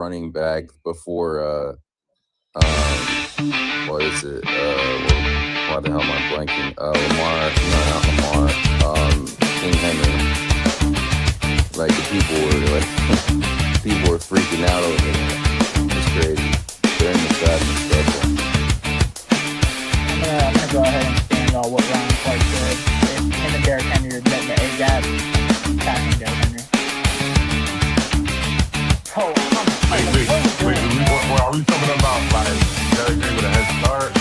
running back before what is it? Why the hell am I blanking? Lamar, no, not Lamar. King Henry. Like people were freaking out over it. It's crazy. They're in the sadness special. I'm gonna go ahead and stand on what Ryan Clark said. If him and Derrick Henry are getting the A gap, attacking Derrick Henry. Wait, are we talking about like Derrick Henry with a head start?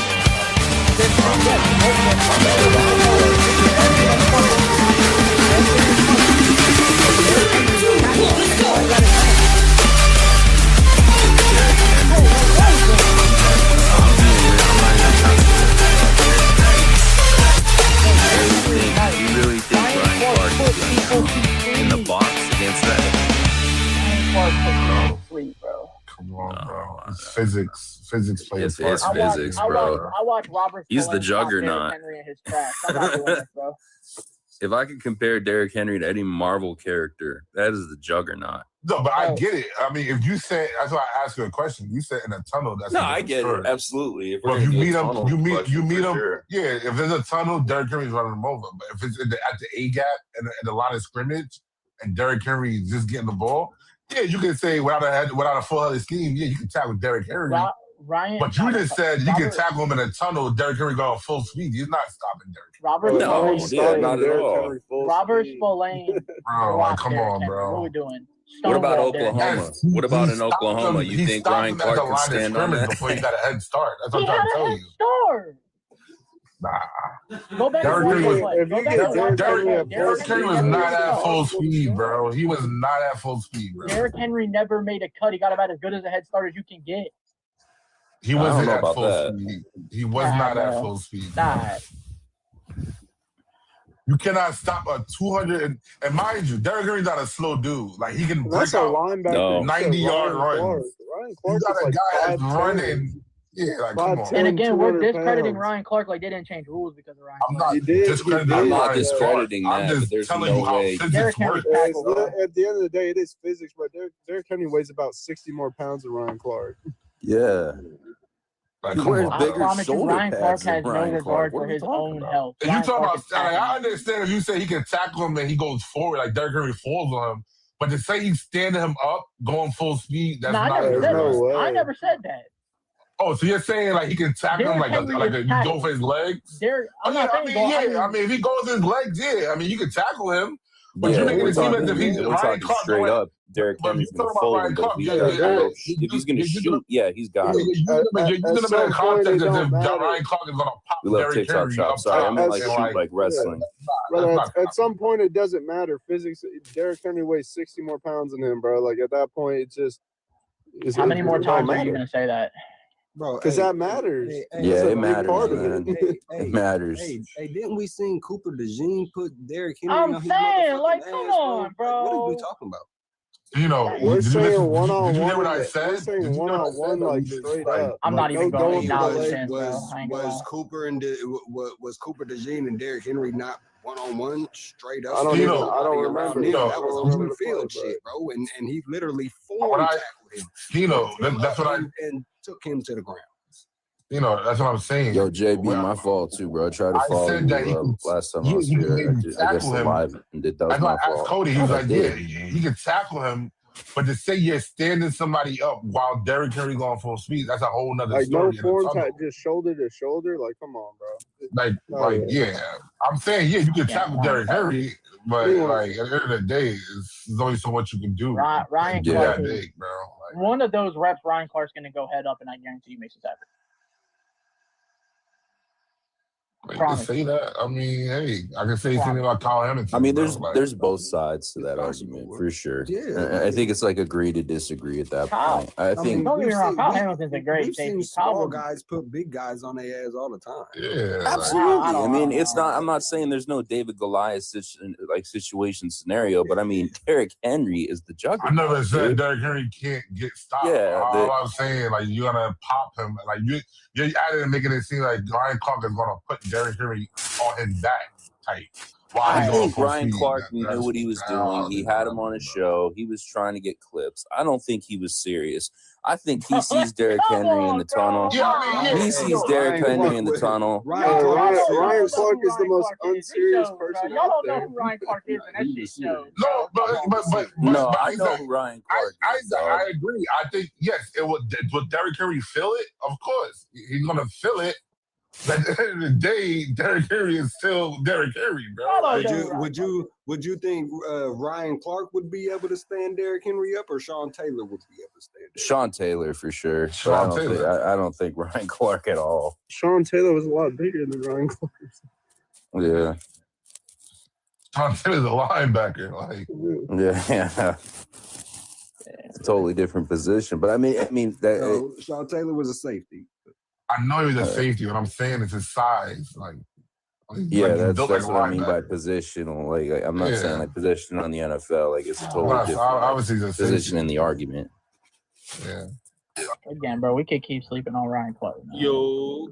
You really think Ryan Clark is in the box against that? Ryan Clark put me to sleep, bro. Come on, bro. It's physics. Physics plays. It's physics, bro. I watch Robert. He's the juggernaut. Henry and his tracks. I'm not doing this, bro. If I could compare Derrick Henry to any Marvel character, that is the juggernaut. No, but I get it. I mean, if you say, that's why I asked you a question. You said in a tunnel. That's no, I get it. Absolutely. If well, if you meet him, you meet him. Sure. Yeah, if there's a tunnel, Derrick Henry's running him over. But if it's at the A gap and the line of scrimmage, and Derrick Henry is just getting the ball, yeah, you can say without a full-headed scheme, yeah, you can tackle Derrick Henry. Ryan, but you just said you can tackle him in a tunnel. Derrick Henry going full speed. He's not stopping Derrick. Not at all. Robert Spillane. Bro, like, come on, bro. What are we doing? What about Oklahoma? What about in Oklahoma? You think Ryan Clark can stand on that? Before he got a head start. That's what I'm trying to tell you. Start. Nah. Go back Derrick Henry was not at full speed, bro. He was not at full speed, bro. Derrick Henry never made a cut. He got about as good as a head start as you can get. He wasn't at full speed. He was not at full speed. You cannot stop a 200 and mind you, Derrick Henry's not a slow dude. Like he can break out 90-yard runs. Ryan Clark got a guy that's running. Yeah, like come on. And again, we're discrediting Ryan Clark like they didn't change rules because of Ryan Clark. I'm not discrediting that. But there's no way. At the end of the day, it is physics, but Derrick Henry weighs about 60 more pounds than Ryan Clark. Yeah. Like, he wears bigger shoulder Ryan Clark pads has no regard for his own health. You talk about? I understand if you say he can tackle him and he goes forward, like Derrick Henry falls on him, but to say he's standing him up, going full speed, that's not. I never said that. Oh, so you're saying like he can tackle him like a you go for his legs? I mean, if he goes his legs, yeah. I mean, you can tackle him. But you're making it seem as if he's Ryan Clark straight up. Derrick Henry's going to fold him, but if he's going to shoot, yeah, he's got it. You're going to make a context as if Ryan Clark is going to pop we love Derrick TikTok Henry. shop. Sorry, I mean like wrestling. At some point, it doesn't matter. Physics. Derrick Henry weighs 60 more pounds than him, bro. Like at that point, it's just. How many more times are you going to say that? Bro, because that matters. Yeah, it matters, man. It matters. Hey, didn't we see Cooper DeJean put Derrick Henry? I'm saying, like, come on, bro. What are we talking about? You know, we're saying one-on-one. Did you hear what I said? We're saying one-on-one, like straight up. I'm not even going to acknowledge it. Was Cooper DeJean and Derrick Henry not one-on-one straight up? I don't remember. That was open field shit, bro. And he literally tackled him. That's what I and took him to the ground. You know, that's what I'm saying. Yo, JB, my fault too, bro. I tried to follow you last time I was here. I guess live and did that was my fault. Cody, he was like, yeah, he can tackle him, but to say you're standing somebody up while Derrick Henry going full speed, that's a whole nother story. Like no form type, just shoulder to shoulder. Like, come on, bro. Yeah. I'm saying, yeah, you can tackle Derrick Henry, but like at the end of the day, there's only so much you can do. Ryan Clark, big, bro. One of those reps, Ryan Clark's going to go head up, and I guarantee he makes his effort. To say that, I mean, hey, I can say something about Kyle Hamilton. I mean, there's both sides to that argument for sure. Yeah, I think it's like agree to disagree at that point. I think. Don't get me wrong, Kyle Hamilton's a great safety. We've seen small guys put big guys on their ass all the time. Yeah, absolutely. I mean, it's not. I'm not saying there's no David Goliath situation scenario, but I mean, Derrick Henry is the juggernaut. I never said Derrick Henry can't get stopped. Yeah, all I'm saying, like you're gonna pop him, like you're adding and making it seem like Ryan Clark is gonna put Derrick Henry on his back type. Why I he's I going think full Ryan speed? Clark knew what he was doing. He had him on his Bro. show. He was trying to get clips. I don't think he was serious. I think he sees Derrick Henry in the tunnel. Yeah, I mean, yeah. He sees Derrick Henry in the tunnel. Ryan Clark is the most unserious person Y'all out don't there. know who Ryan Clark is, and that shit shows. No, No, but I know who Ryan Clark is, dog. I agree. I think yes, it would Derrick Henry feel it? Of course, he's gonna feel it. But at the end of the day, Derrick Henry is still Derrick Henry, bro. Like, Would you think Ryan Clark would be able to stand Derrick Henry up, or Sean Taylor would be able to stand? Sean Taylor for sure. But Sean Taylor. I don't think Ryan Clark at all. Sean Taylor was a lot bigger than Ryan Clark. Yeah. Sean Taylor's a linebacker. Like, Yeah. It's a totally different position. But I mean that No, Sean Taylor was a safety. I know he was a safety. What I'm saying is his size. Like, yeah, he's that's built like a what I mean by linebacker. positional. Like I'm not saying Yeah. like position on the NFL. Like it's a totally Plus, different obviously, he's a position safety. in the argument. Yeah. Again, bro, we could keep sleeping on Ryan Clark. Man. Yo.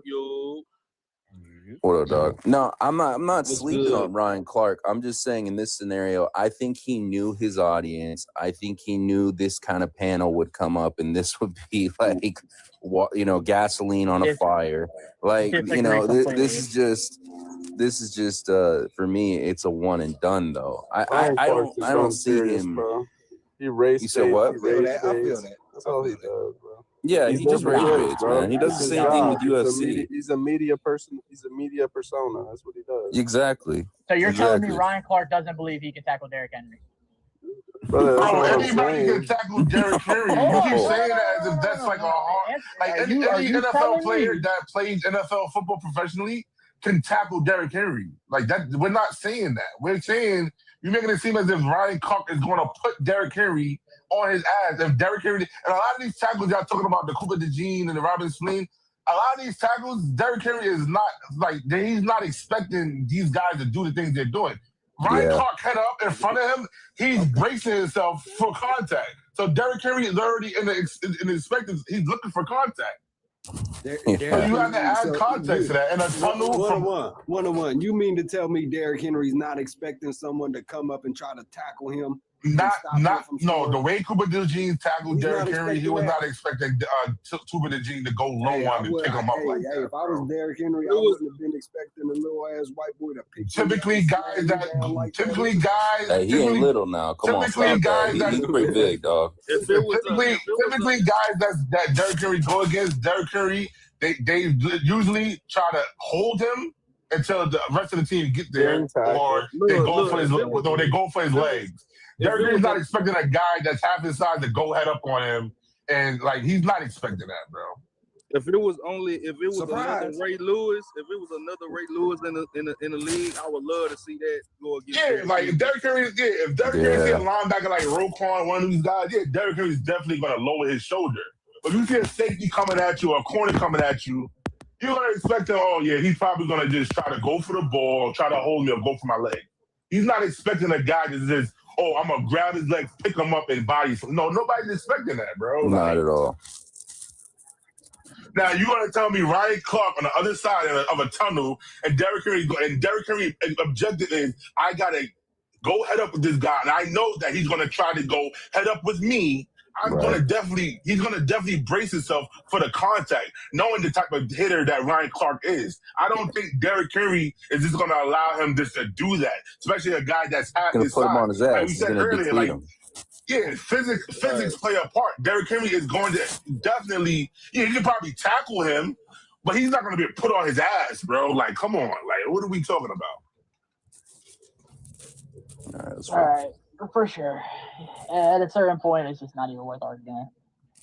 What up, dog? No, I'm not What's sleeping good? on Ryan Clark. I'm just saying in this scenario, I think he knew his audience. I think he knew this kind of panel would come up, and this would be like, gasoline on a fire. Like, this is just for me, it's a one and done though. I don't see him. Bro. He raced. You said what? I feel that. That's all he does, bro. Yeah, he just raised bids, bro. man. He does the That's his same thing with job. UFC. He's a media person. He's a media persona. That's what he does. Exactly. So you're telling me Exactly. Ryan Clark doesn't believe he can tackle Derrick Henry? Brother, that's Bro, what I'm anybody saying. can tackle Derrick Henry. You keep saying that as if that's like a hard. Like any NFL player that plays NFL football professionally can tackle Derrick Henry. Like that, we're not saying that. We're saying you're making it seem as if Ryan Clark is going to put Derrick Henry on his ass. If Derrick Henry and a lot of these tackles y'all talking about, the Cooper DeJean and the Robin Spleen, a lot of these tackles, Derrick Henry is not like he's not expecting these guys to do the things they're doing. Ryan Clark head up in front of him, he's bracing himself for contact. So Derrick Henry is already in the expected. He's looking for contact. So you have to add context to that. And a tunnel one. You mean to tell me Derrick Henry's not expecting someone to come up and try to tackle him? The way Cooper DeJean tackled Derrick Henry, he was not expecting Cooper DeJean to go low on and pick him up like that. If I was Derrick Henry, I wouldn't have been expecting a little ass white boy to pick Typically, guys he ain't little now. Come on, stop that. He's pretty big, dog. Typically, guys that Derrick Henry go against, Derrick Henry, they usually try to hold him until the rest of the team get there, or they go for his legs. Derrick Henry's not expecting a guy that's half his size to go head up on him, and like he's not expecting that, bro. If it was another Ray Lewis in the league, I would love to see that go against. Yeah, like if Derrick Henry see a linebacker like Roquan, one of these guys, Derrick Henry's definitely gonna lower his shoulder. But if you see a safety coming at you or a corner coming at you, you're gonna expect him, he's probably gonna just try to go for the ball, try to hold me or go for my leg. He's not expecting a guy to just, I'm gonna grab his legs, pick him up, and body. No, nobody's expecting that, bro. Not at all. Now you're gonna tell me Ryan Clark on the other side of a tunnel, and Derrick Henry objective is I gotta go head up with this guy, and I know that he's gonna try to go head up with me. He's gonna definitely brace himself for the contact, knowing the type of hitter that Ryan Clark is. I don't think Derrick Henry is just gonna allow him just to do that, especially a guy that's half his size. Put him on his ass. Like we said earlier, physics play a part. Derrick Henry is going to definitely, you can probably tackle him, but he's not going to be put on his ass, bro. Like, come on. Like, what are we talking about? All right, for sure. At a certain point, it's just not even worth arguing.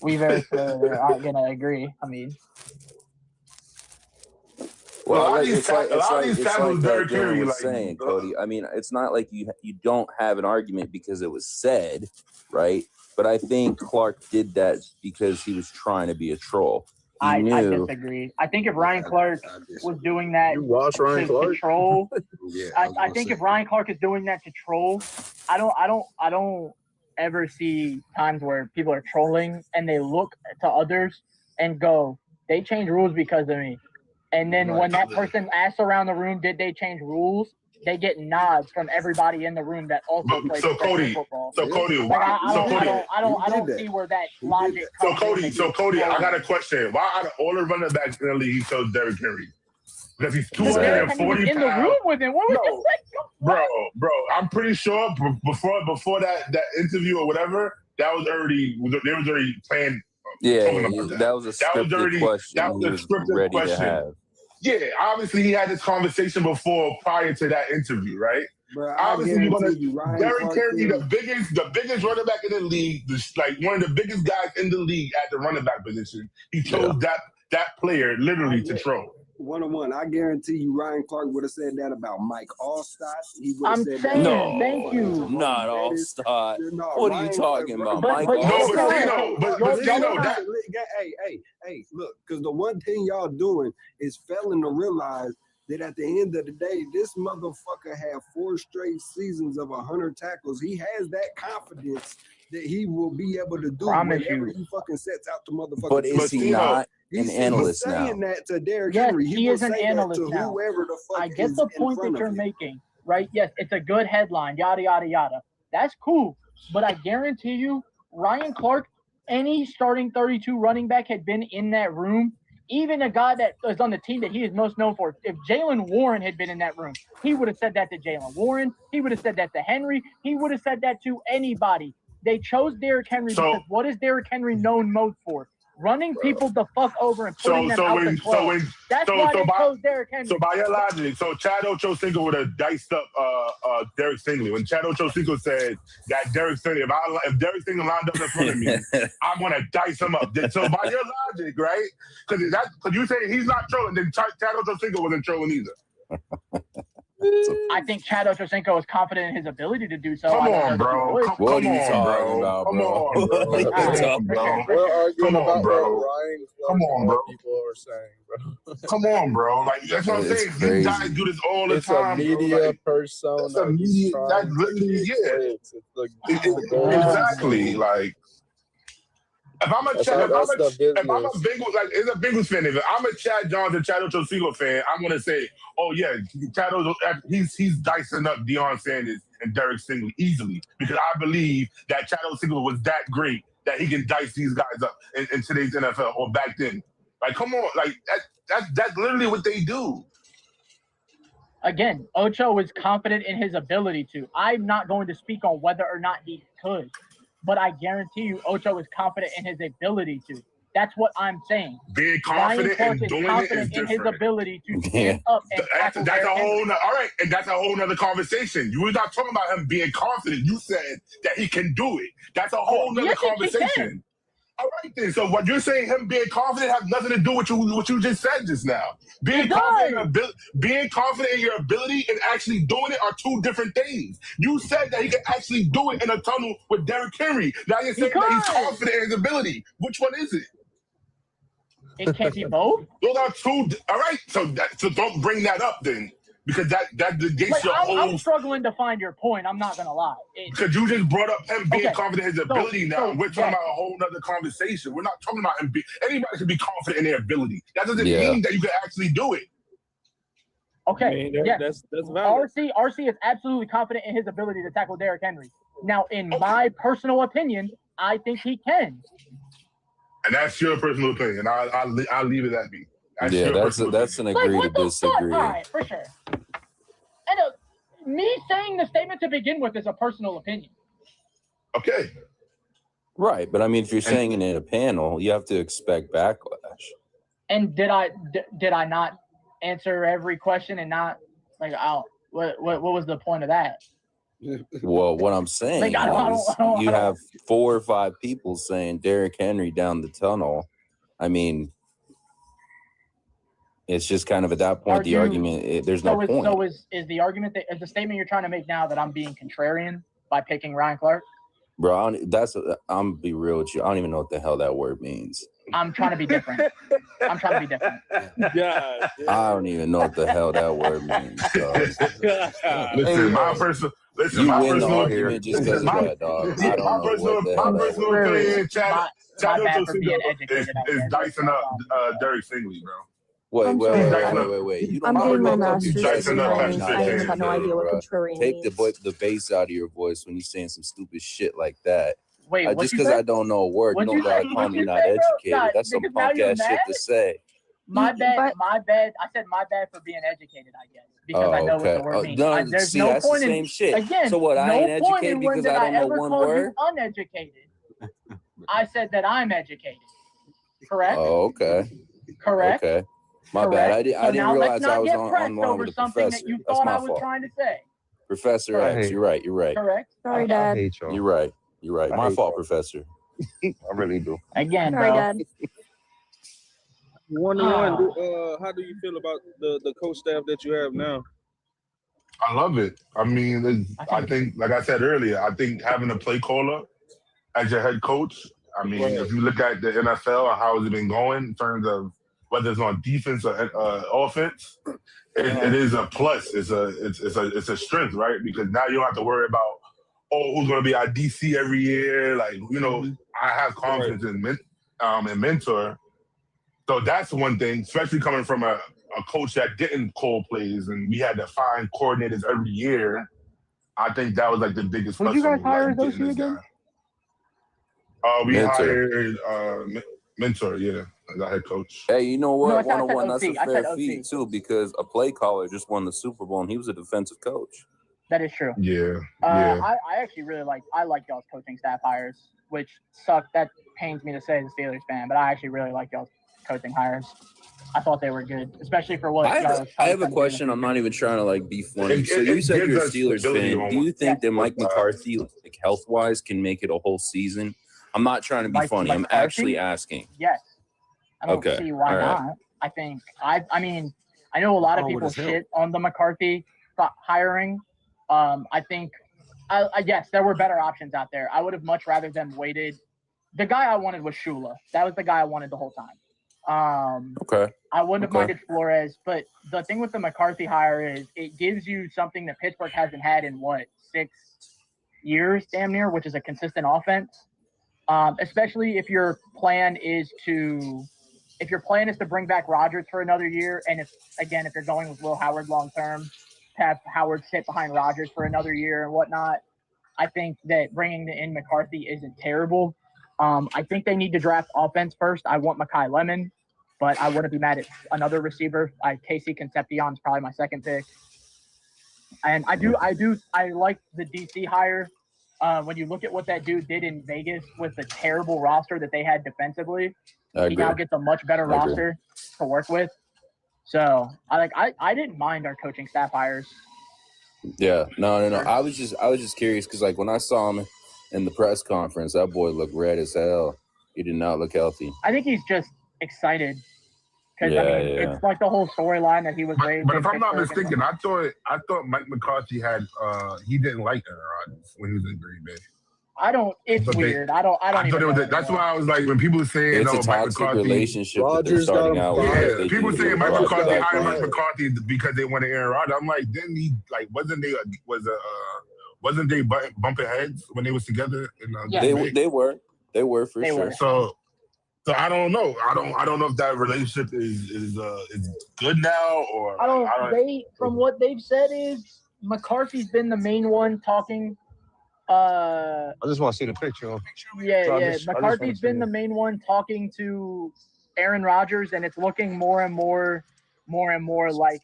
We very clearly aren't going to agree. I mean, Well, a lot of these tackles, Derrick Henry, was saying, Cody. I mean, it's not like you don't have an argument because it was said, right? But I think Clark did that because he was trying to be a troll. I disagree. I think if Ryan Clark was doing that to troll, I think if Ryan Clark is doing that to troll, I don't ever see times where people are trolling and they look to others and go, they changed rules because of me. And then when that person asks around the room, did they change rules? they get nods from everybody in the room that also plays football. So Cody, I don't see where that logic comes in. So Cody, I got a question. Why out of all the running backs in the league, he chose Derrick Henry? Because he's 240 in the room with him. What was bro, I'm pretty sure before that interview or whatever, they was already playing. Yeah, that was a scripted question. That was a scripted question. Yeah, obviously he had this conversation prior to that interview, right? Bro, obviously, Derrick Henry, the biggest running back in the league, like one of the biggest guys in the league at the running back position. He chose that player literally to troll. 1-on-1. I guarantee you Ryan Clark would have said that about Mike Allstott. He would have said that. No, thank you. Not Allstott. What are you talking about, Mike? Hey, look, because the one thing y'all doing is failing to realize that at the end of the day, this motherfucker had 4 straight seasons of 100 tackles. He has that confidence that he will be able to do whatever he fucking sets out to motherfucker. But is he not an analyst now? He's saying that to Derrick Henry. He is an analyst now. Whoever the fuck I get the point that you're making, right? Yes, it's a good headline, yada, yada, yada. That's cool. But I guarantee you, Ryan Clark, any starting 32 running back had been in that room, even a guy that is on the team that he is most known for. If Jaylen Warren had been in that room, he would have said that to Jaylen Warren. He would have said that to Henry. He would have said that to anybody. They chose Derrick Henry because what is Derrick Henry known most for? Running people the fuck over and putting them out the club. That's why they chose Derrick Henry. So by your logic, Chad Ochocinco would have diced up Derek Stingley. When Chad Ochocinco said that Derek Stingley, if Derek Stingley lined up in front of me, I'm gonna dice him up. So by your logic, right? Because you say he's not trolling, then Chad Ochocinco wasn't trolling either. I think Chad Ochocinco is confident in his ability to do so. Come on, bro. What are you talking about, bro? We're arguing about what Ryan Clark people are saying, bro. Come on, bro. Like, that's what I'm saying. These guys do this all the time. It's a media persona. That's a media. That's literally, exactly. Like, if I'm a Bengals, like, it's a Bengals fan. If I'm a Chad Jones and Chad Ochocinco fan, I'm gonna say, oh yeah, Chad he's dicing up Deion Sanders and Derek Stingley easily because I believe that Chad Ochocinco was that great that he can dice these guys up in today's NFL or back then. Like, come on, like that's literally what they do. Again, Ocho is confident in his ability to. I'm not going to speak on whether or not he could. But I guarantee you, Ocho is confident in his ability to. That's what I'm saying. Being confident in doing it is different. In his ability to stand up and that's a whole. All right, and that's a whole nother conversation. You were not talking about him being confident. You said that he can do it. That's a whole nother conversation. All right, then. So what you're saying, him being confident, has nothing to do with what you just said just now. Being confident in your ability and actually doing it are 2 different things. You said that he could actually do it in a tunnel with Derrick Henry. Now you're saying that he's confident in his ability. Which one is it? It can't be both. Those are 2. All right, so don't bring that up then. Because that negates your whole... I'm struggling to find your point. I'm not going to lie. Because you just brought up him being confident in his ability now. We're talking about a whole other conversation. We're not talking about him anybody can be confident in their ability. That doesn't mean that you can actually do it. Okay, I mean, that's valid. RC is absolutely confident in his ability to tackle Derrick Henry. Now, in my personal opinion, I think he can. And that's your personal opinion. I'll leave it at me. That's an agree to disagree. All right, for sure. And me saying the statement to begin with is a personal opinion. Okay. Right, but I mean, if you're saying it in a panel, you have to expect backlash. And did I not answer every question and not like what was the point of that? Well, what I'm saying is you have 4 or 5 people saying Derrick Henry down the tunnel. I mean, it's just kind of at that point the argument. There's no point. So is the argument is the statement you're trying to make now that I'm being contrarian by picking Ryan Clark? Bro, I'm gonna be real with you. I don't even know what the hell that word means. I'm trying to be different. Yeah. I don't even know what the hell that word means. Listen, my personal. Listen, my personal argument just because of that, dog. I don't know what the hell. My personal opinion, Chad Ochocinco is dicing up Derek Stingley, bro. Wait. I'm You I'm don't getting my make up master's your degree, call me and not I ain't got no idea what educated, bro. contrarian Take means. the bass out of your voice when you're saying some stupid shit like that. Wait, what just you because say? I don't know a word, you don't gotta call me not educated. That's some punk ass shit to say. My bad. I said my bad for being educated, I guess, because I know what the word means. There's no that's point the same in shit. again. So what? I No ain't point educated in when because did I I don't know ever one call word. you uneducated? I said that I'm educated. Correct. Oh, okay. Correct. Okay. My bad. I didn't realize I was on line with the something professor. that you That's thought my I was fault. trying to say. Professor X, you're right. Correct. Sorry, Dad. You're right. My fault, Professor. I really do. Again, Sorry, bro. Dad. 1-1. How do you feel about the coach staff that you have now? I love it. I mean, I think, like I said earlier, I think having a play caller as your head coach, I mean, if you look at the NFL and how it's been going in terms of whether it's on defense or offense, it is a plus. It's a strength, right? Because now you don't have to worry about, who's going to be our DC every year. Like, I have confidence in mentor. So that's one thing, especially coming from a coach that didn't call plays and we had to find coordinators every year. I think that was like the biggest plus. Who'd you guys for me, hire as getting OC this again? guy. We Mentor. hired mentor, as our head coach. Hey, you know what? No, I said 101, that's a OC. I said fair OC. feat too, because a play caller just won the Super Bowl and he was a defensive coach. That is true. Yeah. I actually really like y'all's coaching staff hires, which suck. That pains me to say as a Steelers fan, but I actually really like y'all's coaching hires. I thought they were good, especially for what I have a question. I'm not even trying to be funny. So you said you're a Steelers fan. Do you think that Mike McCarthy, health wise, can make it a whole season? I'm not trying to be funny. I'm actually asking. Yes. I don't see why not. I think I mean I know a lot of people shit on the McCarthy hiring. I think yes, there were better options out there. I would have much rather them waited. The guy I wanted was Shula. That was the guy I wanted the whole time. I wouldn't have minded Flores, but the thing with the McCarthy hire is it gives you something that Pittsburgh hasn't had in 6 years, damn near, which is a consistent offense. Especially if your plan is to bring back Rodgers for another year, and if you're going with Will Howard long term, have Howard sit behind Rodgers for another year and whatnot, I think that bringing in McCarthy isn't terrible. I think they need to draft offense first. I want Mekhi Lemon, but I wouldn't be mad at another receiver. Casey Concepcion is probably my second pick. And I like the DC hire. When you look at what that dude did in Vegas with the terrible roster that they had defensively, he now gets a much better roster to work with. So I didn't mind our coaching staff hires. Yeah, no. I was just curious because when I saw him in the press conference, that boy looked red as hell. He did not look healthy. I think he's just excited because it's like the whole storyline that he was raised. But if I'm not mistaken, I thought Mike McCarthy had he didn't like Aaron Rodgers when he was in Green Bay. It's weird. I don't even know. That's why I was like, when people saying, it's a toxic Mike McCarthy, relationship that they're starting out with. Yeah, people saying Mike McCarthy hired Mike McCarthy because they wanted Aaron Rodgers. I'm like, didn't he wasn't they bumping heads when they was together? They were for sure. So I don't know. I don't know if that relationship is good now or from what they've said is McCarthy's been the main one talking. I just want to see the picture. Yeah. McCarthy's been the main one talking to Aaron Rodgers, and it's looking more and more like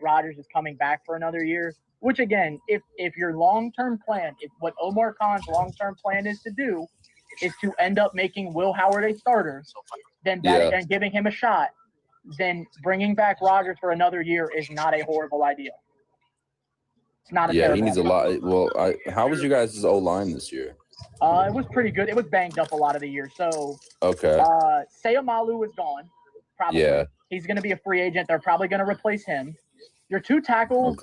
Rodgers is coming back for another year. Which again, if your long-term plan, if what Omar Khan's long-term plan is to do, is to end up making Will Howard a starter, and giving him a shot, then bringing back Rodgers for another year is not a horrible idea. It's not a terrible he needs idea. a lot. Well, how was your guys' O-line this year? It was pretty good. It was banged up a lot of the year. So Sayamalu is gone. Probably. Yeah. He's going to be a free agent. They're probably going to replace him. Your two tackles.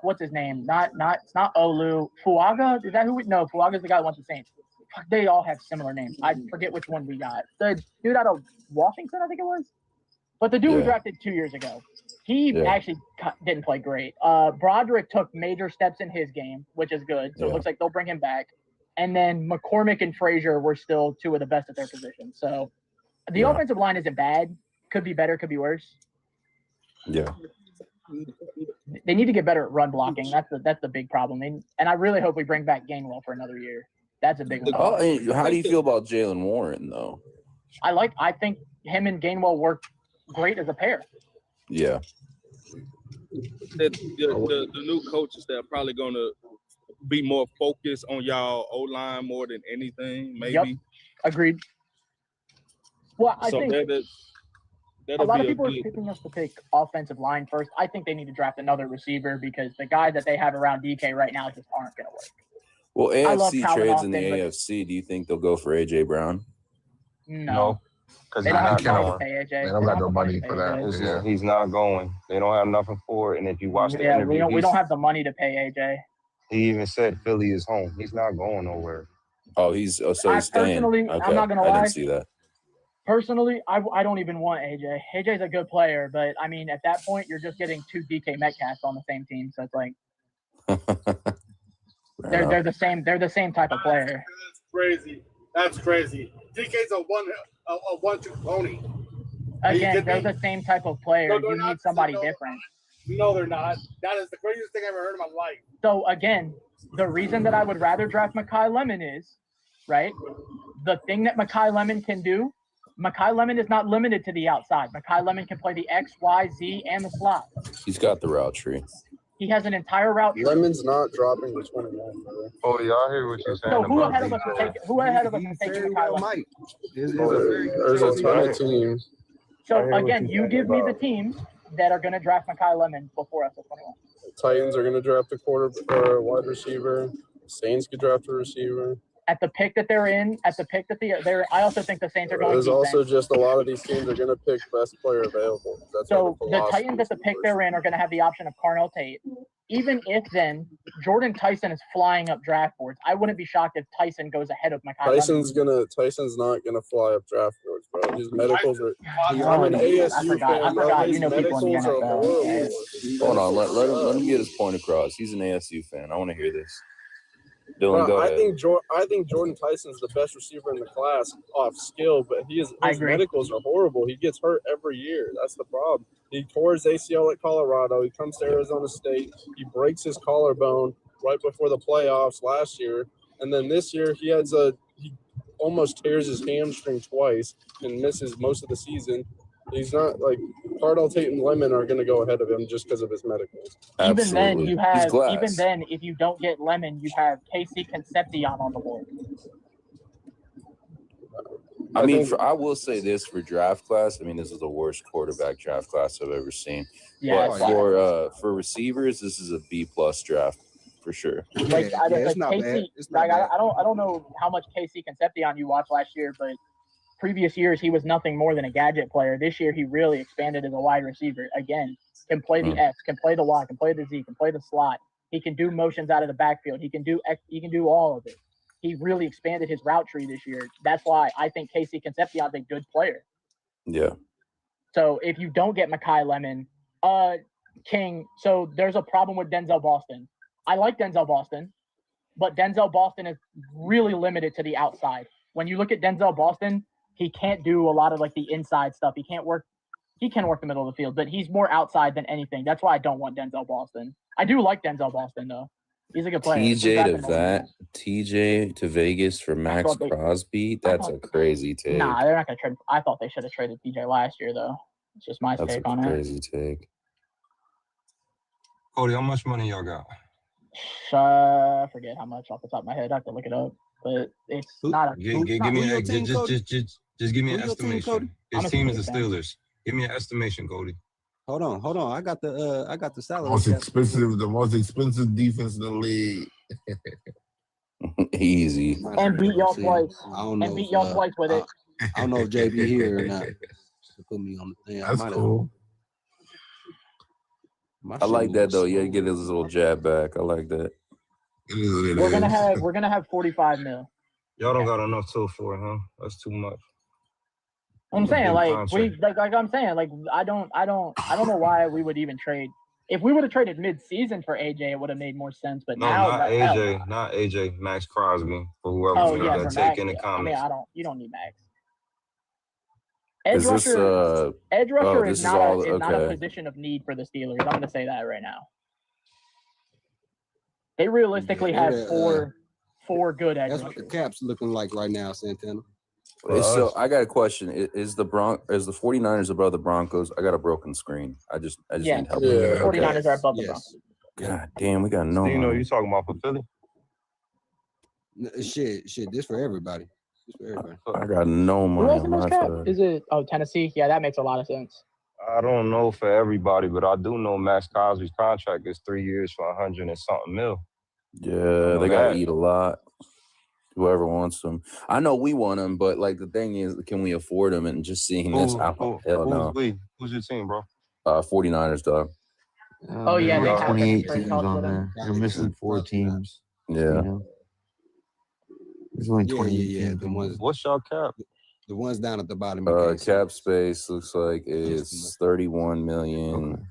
What's his name? It's not Olu. Fuaga? Is that who? No, Fuaga's the guy who wants the Saints. They all have similar names. I forget which one we got. The dude out of Washington, I think it was. But the dude we drafted 2 years ago. He actually didn't play great. Broderick took major steps in his game, which is good. So it looks like they'll bring him back. And then McCormick and Frazier were still two of the best at their position. So the offensive line isn't bad. could be better, could be worse. Yeah. They need to get better at run blocking. That's the big problem. And I really hope we bring back Gainwell for another year. That's a big one. How do you feel about Jalen Warren though? I think him and Gainwell work great as a pair. Yeah. The new coaches that are probably going to be more focused on y'all O-line more than anything, maybe. Yep. Agreed. Well, I think a lot of people are picking us to pick offensive line first. I think they need to draft another receiver because the guys that they have around DK right now just aren't going to work. Well, AFC trades in the AFC. Do you think they'll go for A.J. Brown? No. Because they don't have money to pay AJ. They don't got no money for that. Yeah. He's not going. They don't have nothing for it. And if you watch the interview, we don't have the money to pay AJ. He even said Philly is home. He's not going nowhere. Oh, he's staying. Personally, okay. I'm not gonna lie. I didn't see that. Personally, I don't even want AJ. AJ's a good player, but I mean, at that point, you're just getting 2 DK Metcalfs on the same team, so it's like they're the same. They're the same type of player. That's crazy. DK's a 1-2 pony. Again, they're the same type of player. No, you need somebody different. No, they're not. That is the craziest thing I've ever heard in my life. So again, the reason that I would rather draft Mekhi Lemon is, right, the thing that Mekhi Lemon can do, Mekhi Lemon is not limited to the outside. Mekhi Lemon can play the X, Y, Z, and the slot. He's got the route tree. He has an entire route tree. Lemon's not dropping the 21, brother. Oh, y'all hear what you're saying? So who ahead of us is taking Mekhi Lemon? There's a ton of teams. So again, you give me the teams that are going to draft Mekhi Lemon before us at 21. The Titans are going to draft a wide receiver. Saints could draft a receiver. At the pick that they're in, I also think the Saints are going. There's also just a lot of these teams are going to pick best player available. That's so the Titans at the pick they're in are going to have the option of Carnell Tate. Even if then Jordan Tyson is flying up draft boards, I wouldn't be shocked if Tyson goes ahead of Mekhi Lemon. Tyson's not gonna fly up draft boards, bro. His medicals are. I'm an ASU fan. I forgot. You know people in the NFL. Hold on, let him get his point across. He's an ASU fan. I want to hear this. Dylan, go ahead. I think Jordan Tyson's the best receiver in the class off skill, but his medicals are horrible. He gets hurt every year. That's the problem. He tore his ACL at Colorado. He comes to Arizona State. He breaks his collarbone right before the playoffs last year, and then this year he almost tears his hamstring twice and misses most of the season. He's not like Cardell Tate and Lemon are going to go ahead of him just because of his medicals. Absolutely. Even then, if you don't get Lemon, you have KC Concepcion on the board. I will say this for draft class. I mean, this is the worst quarterback draft class I've ever seen. Yeah, but for receivers, this is a B+ draft for sure. It's not bad. I don't know how much KC Concepcion you watched last year, but previous years he was nothing more than a gadget player. This year he really expanded as a wide receiver. Again, can play the X, can play the Y, can play the Z, can play the slot. He can do motions out of the backfield. He can do all of it. He really expanded his route tree this year. That's why I think KC Concepcion's a good player. Yeah. So if you don't get Mekhi Lemon, King, so there's a problem with Denzel Boston. I like Denzel Boston, but Denzel Boston is really limited to the outside. When you look at Denzel Boston, he can't do a lot of like the inside stuff. He can work the middle of the field, but he's more outside than anything. That's why I don't want Denzel Boston. I do like Denzel Boston though. He's a good player. TJ to Vegas for Max Crosby. That's a crazy take. Nah, they're not gonna trade. I thought they should have traded TJ last year though. It's just my take on it. That's a crazy take. Cody, how much money y'all got? I forget how much off the top of my head. I have to look it up, but it's not a. Just give me an estimation. His team is the Steelers. Give me an estimation, Cody. Hold on. I got the salary. The most expensive defense in the league. Easy. And beat y'all twice. I don't know. And beat y'all twice with it. I don't know if JB here or not. Put me on the thing. That's cool. I like that though. Yeah, get his little jab back. I like that. We're gonna have 45 mil. Y'all don't got enough till for it, huh? That's too much. I'm saying I don't know why we would even trade. If we would have traded mid-season for AJ, it would have made more sense. But not AJ, Max Crosby for whoever's going to take in the comments. I mean, you don't need Max. Edge rusher this is not a okay. position of need for the Steelers. I'm going to say that right now. They realistically have four good edge rushers. That's what the cap's looking like right now, Santana. So I got a question. Is the 49ers above the Broncos? I got a broken screen. I just need help. The 49ers are above the Broncos. God damn, we got no. You know, you talking about for Philly? Shit. This for everybody. I got no money. Who else in this cap? Is it Tennessee? Yeah, that makes a lot of sense. I don't know for everybody, but I do know Max Crosby's contract is 3 years for 100 and something mil. Yeah, they gotta eat a lot. Whoever wants them, I know we want them, but like the thing is, can we afford them? And just seeing this, hell no. Who's your team, bro? 49ers, dog. Oh yeah, they have 28 teams on there. They're missing 4 teams. Yeah. You know? There's only 28 teams. The ones, what's y'all cap? The ones down at the bottom. Cap space looks like it's 31 million. Okay.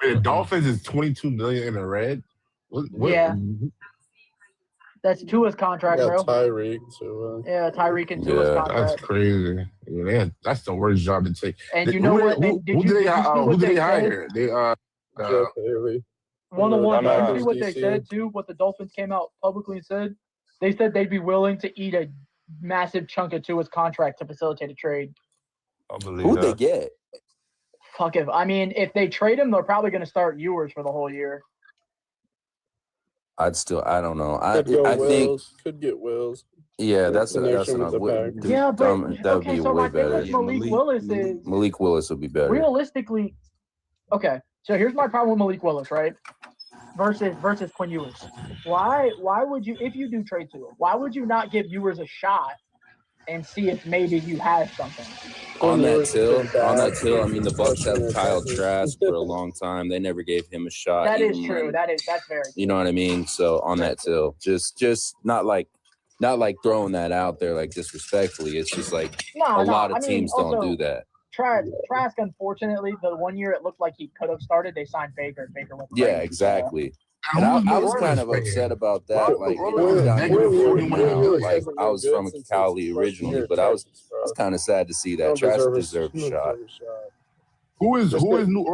Wait, the Dolphins is 22 million in the red. What? Yeah. That's Tua's contract, bro. Tyreek, Tua. Yeah, Tyreek and Tua's contract. That's crazy. Yeah, that's the worst job to take. And you know what? Who did they hire? They One on one. You see what they said too? What the Dolphins came out publicly and said? They said they'd be willing to eat a massive chunk of Tua's contract to facilitate a trade. I believe Who'd they get? Fuck if if they trade him, they're probably going to start Ewers for the whole year. I don't know. I think could get Wills. Yeah, that's enough. Yeah, but that would be way better. Malik Willis would be better. Realistically, okay. So here's my problem with Malik Willis, right? Versus Quinn Ewers. Why would you, if you do trade to him, why would you not give Ewers a shot and see if maybe you have something? On that till, I mean, the Bucks have Kyle Trask for a long time. They never gave him a shot. That is true. That's very true. You know what I mean? So on that till, just not like throwing that out there like disrespectfully. It's just like a lot of teams don't do that. Trask, unfortunately, the 1 year it looked like he could have started, they signed Baker. Baker went crazy. Yeah, exactly. And I was kind of upset about that. Like, I was from Cali originally, but I was kind of sad to see that. Trask deserved a shot. Who is New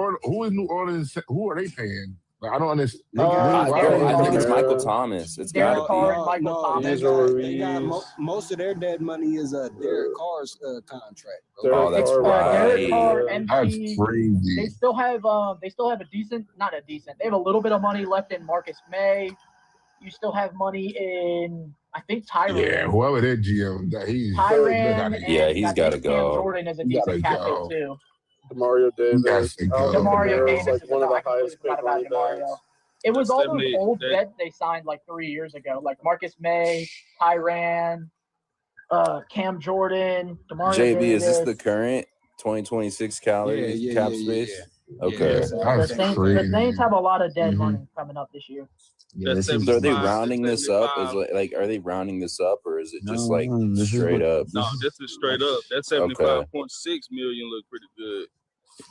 Orleans? Who are they paying? Like, I don't understand. I think it's Michael Thomas. It's got to be. Michael Thomas. They got most of their dead money is Derek Carr's contract. Oh, that's right. Derek Carr, that's crazy. They still have a decent. They have a little bit of money left in Marcus May. You still have money in, I think, Tyrann. Yeah, whoever their GM, he's Tyrann. He's got to go. Jordan is a decent cap hit too. Demario Davis. Demario Davis like is one of the highest paid running backs. It was all those old vets they signed like 3 years ago, like Marcus May, Tyrann, Cam Jordan, Demario JB, Davis. is this the current 2026 calories cap space? Yeah. Okay. The Saints have a lot of dead money coming up this year. Yeah, so are they rounding this up? Are they rounding this up, or is it just straight up? No, this is straight up. That 75.6 million look pretty good.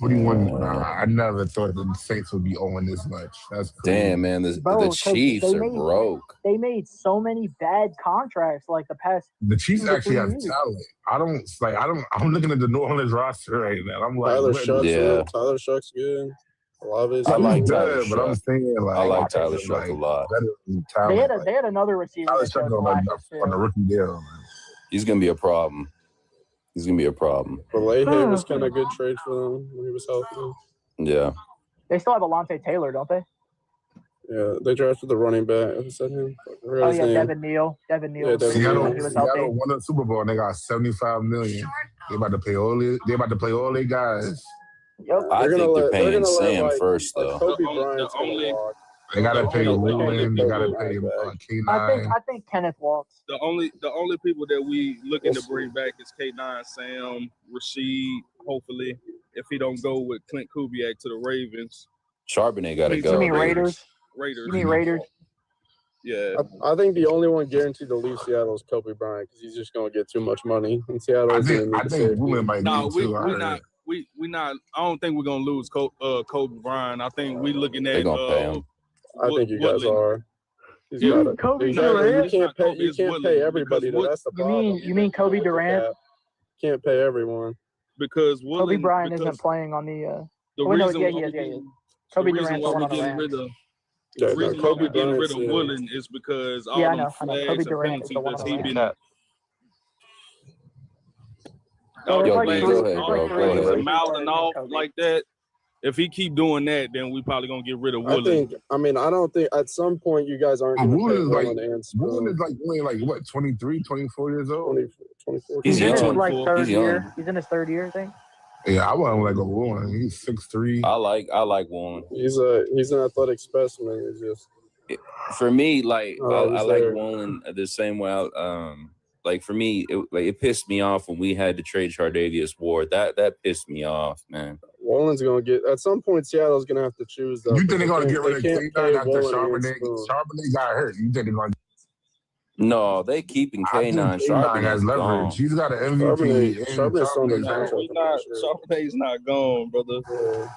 41. I never thought the Saints would be owing this much. That's crazy. Damn, man. The Chiefs are broke. They made so many bad contracts like the past. The Chiefs actually have talent. I'm looking at the New Orleans roster right now. I'm like, Tyler Shuck's good. I like Tyler Shuck. But I'm saying I like Tyler Shuck a lot. They had another receiver. Tyler Shuck on the rookie deal. Man. He's gonna be a problem. But Leahy was kind of a good trade for them when he was healthy. Yeah. They still have Alontae Taylor, don't they? Yeah, they drafted the running back. Is that him? Devin Neal. Yeah, Seattle won the Super Bowl and they got $75 million. They about to play all their guys. Yep. I think they're paying Sam first, though. Kobe Bryant's they gotta pay Rowland. They gotta pay K9. I think Kenneth walks. The only people that we looking to bring back is K9, Sam, Rasheed. Hopefully, if he don't go with Clint Kubiak to the Ravens, Charbonnet got to go. You mean Raiders? Raiders. You mean Raiders? Yeah. I think the only one guaranteed to leave Seattle is Kobe Bryant because he's just gonna get too much money in Seattle. I think Rowland might need to. We not. I don't think we're gonna lose Kobe Bryant. I think we looking at. They're gonna pay him. I think you guys are. Kobe Durant. You can't pay everybody. That's the problem. You mean Kobe Durant? Can't pay everyone. because Kobe Bryant isn't playing on the. He is. Kobe Durant's the one on the Rams. The reason why we're getting rid of Woolen is because all them flags and penalties that he been. All the flags and mouthing off like that. If he keep doing that, then we probably gonna get rid of Woolen. I don't think at some point you guys aren't going to pay Woolen and Spoon. Woolen is like only like what, 23, 24 years old? 24. He's in like third year. He's in his third year, I think. Yeah, I wouldn't like a Woolen. He's 6'3". I like Woolen. He's an athletic specimen. It's just for me, like I like Woolen the same way. Like for me, it pissed me off when we had to trade Chardavius Ward. That pissed me off, man. Woolen's gonna get at some point. Seattle's gonna have to choose. Though, you think they're gonna get rid of K9 after Charbonnet? Charbonnet got hurt. You think they're gonna? No, they keeping K9. K9 has leverage. He's got an MVP. Charbonnet's not gone, brother. Yeah.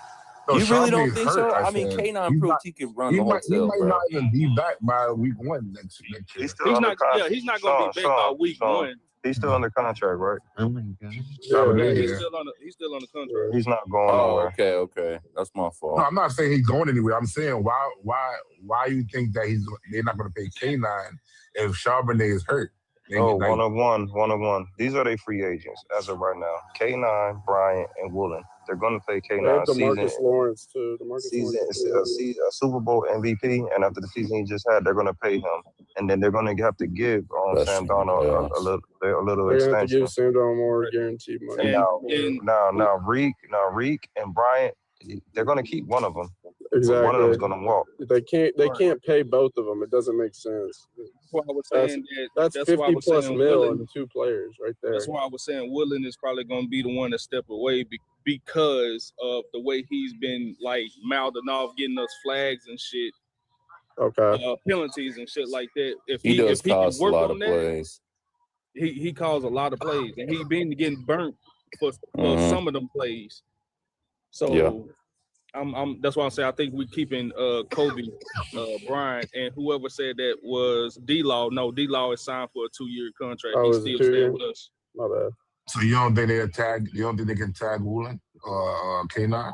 No, you really don't think so? I mean, K9 proved he can run the hotel. He might not even be back by week 1 next year. He's not going to be back by week 1. He's still under contract, right? Oh my god. He's still on the contract. He's not going nowhere. Okay. That's my fault. No, I'm not saying he's going anywhere. I'm saying why you think that they're not going to pay K9 if Charbonnet is hurt? One of one. These are their free agents as of right now. K9, Bryant, and Woolen. They're going to pay K9 DeMarcus Lawrence too. A Super Bowl MVP, and after the season he just had, they're going to pay him, and then they're going to have to give Sam Darnold a little they're extension. Have to give Sam Darnold more guaranteed money. And now Reek and Bryant, they're going to keep one of them. Exactly. One of them's going to walk. They can't pay both of them. It doesn't make sense. That's why I was saying that's 50 plus mil on 2 players right there. That's why I was saying Woolen is probably going to be the one to step away because of the way he's been like mouthing off, getting us flags and shit. Okay. Penalties and shit like that. If he does cause can work a lot on of that, plays. He calls a lot of plays, and he been getting burnt for some of them plays. So. Yeah. That's why I say I think we're keeping Kobe Bryant, and whoever said that was D-Law. No, D-Law is signed for a 2-year contract. He's still staying with us. My bad. So you don't think they can tag Woolen or K9?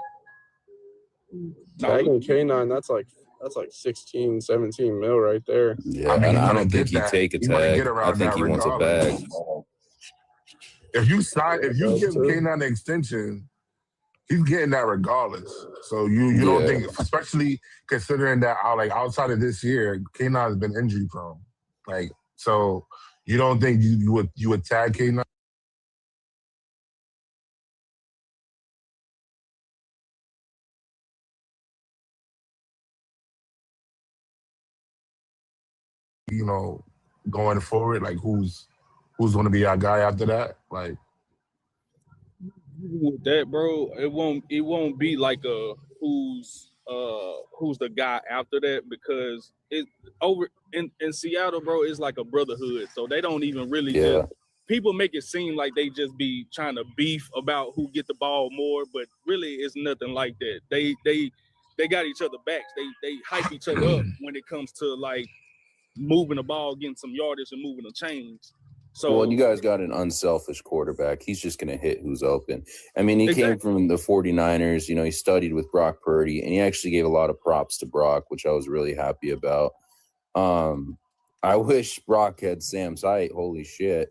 Tagging K9, that's like 16, 17 mil right there. Yeah, I don't think he'd take a tag. I think he wants a bag. If you give K9 the extension, he's getting that regardless. So you don't think, especially considering that outside of this year, K9 has been injury prone. So you don't think you would tag K9? Going forward, who's going to be our guy after that? With that, bro, it won't be like a who's the guy after that, because it over in Seattle, bro, it's like a brotherhood. So they don't even really just, people make it seem like they just be trying to beef about who get the ball more, but really it's nothing like that. They got each other backs. They hype each other up when it comes to moving the ball, getting some yardage, and moving the chains. So, you guys got an unselfish quarterback. He's just going to hit who's open. I mean, he came from the 49ers. He studied with Brock Purdy, and he actually gave a lot of props to Brock, which I was really happy about. I wish Brock had Sam's height. Holy shit.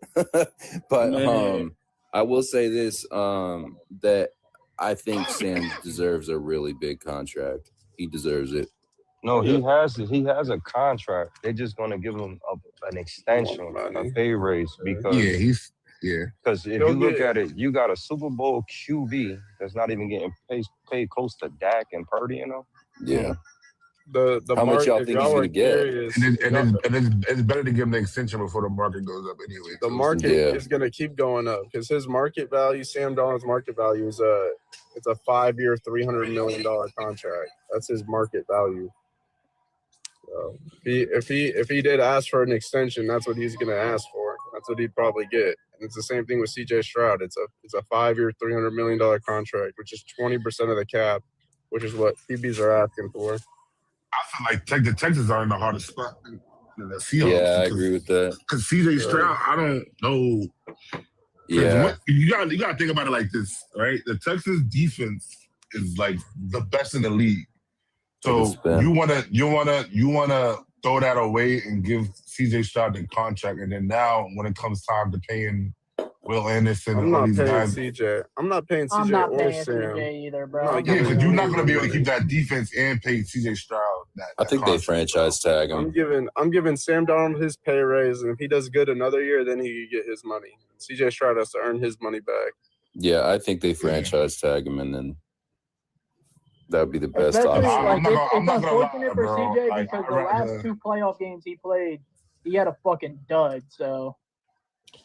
But I will say this, that I think Sam deserves a really big contract. He deserves it. No, he has a contract. They're just going to give him an extension, a pay raise, because because if you look at it, you got a Super Bowl QB that's not even getting paid close to Dak and Purdy, Yeah. How much y'all think he's going to get? It's better to give him the extension before the market goes up anyway. The market is going to keep going up because his market value, Sam Darnold's market value, is a 5-year, $300 million contract. That's his market value. So if he did ask for an extension, that's what he's going to ask for. That's what he'd probably get. And it's the same thing with C.J. Stroud. It's a 5-year, $300 million contract, which is 20% of the cap, which is what QBs are asking for. I feel like the Texans are in the hardest spot in the Seahawks. Yeah, I agree with that. Because C.J. Stroud, I don't know Yeah. You gotta think about it like this, right? The Texas defense is like the best in the league. So you wanna throw that away and give CJ Stroud the contract, and then now when it comes time to paying Will Anderson and all these guys, I'm not paying CJ. I'm not or paying Sam. CJ either, bro. Yeah, because you're not gonna be able to keep that defense and pay CJ Stroud. I think they franchise tag him. I'm giving Sam Darnold his pay raise, and if he does good another year, then he can get his money. CJ Stroud has to earn his money back. Yeah, I think they franchise tag him, and then that would be the best option. It's unfortunate for CJ because the last 2 playoff games he played, he had a fucking dud. So.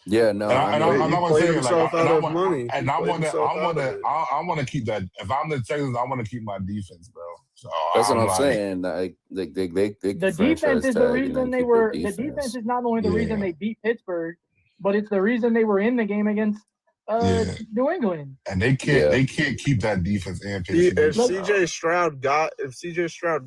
Yeah, no. I'm not saying himself out of money. And I want to keep that. If I'm the Texans, I want to keep my defense, bro. So that's what I'm saying. Like, they the defense is the reason they were. The defense is not only the reason they beat Pittsburgh, but it's the reason they were in the game against New England. And they can't keep that defense and pitch. If CJ Stroud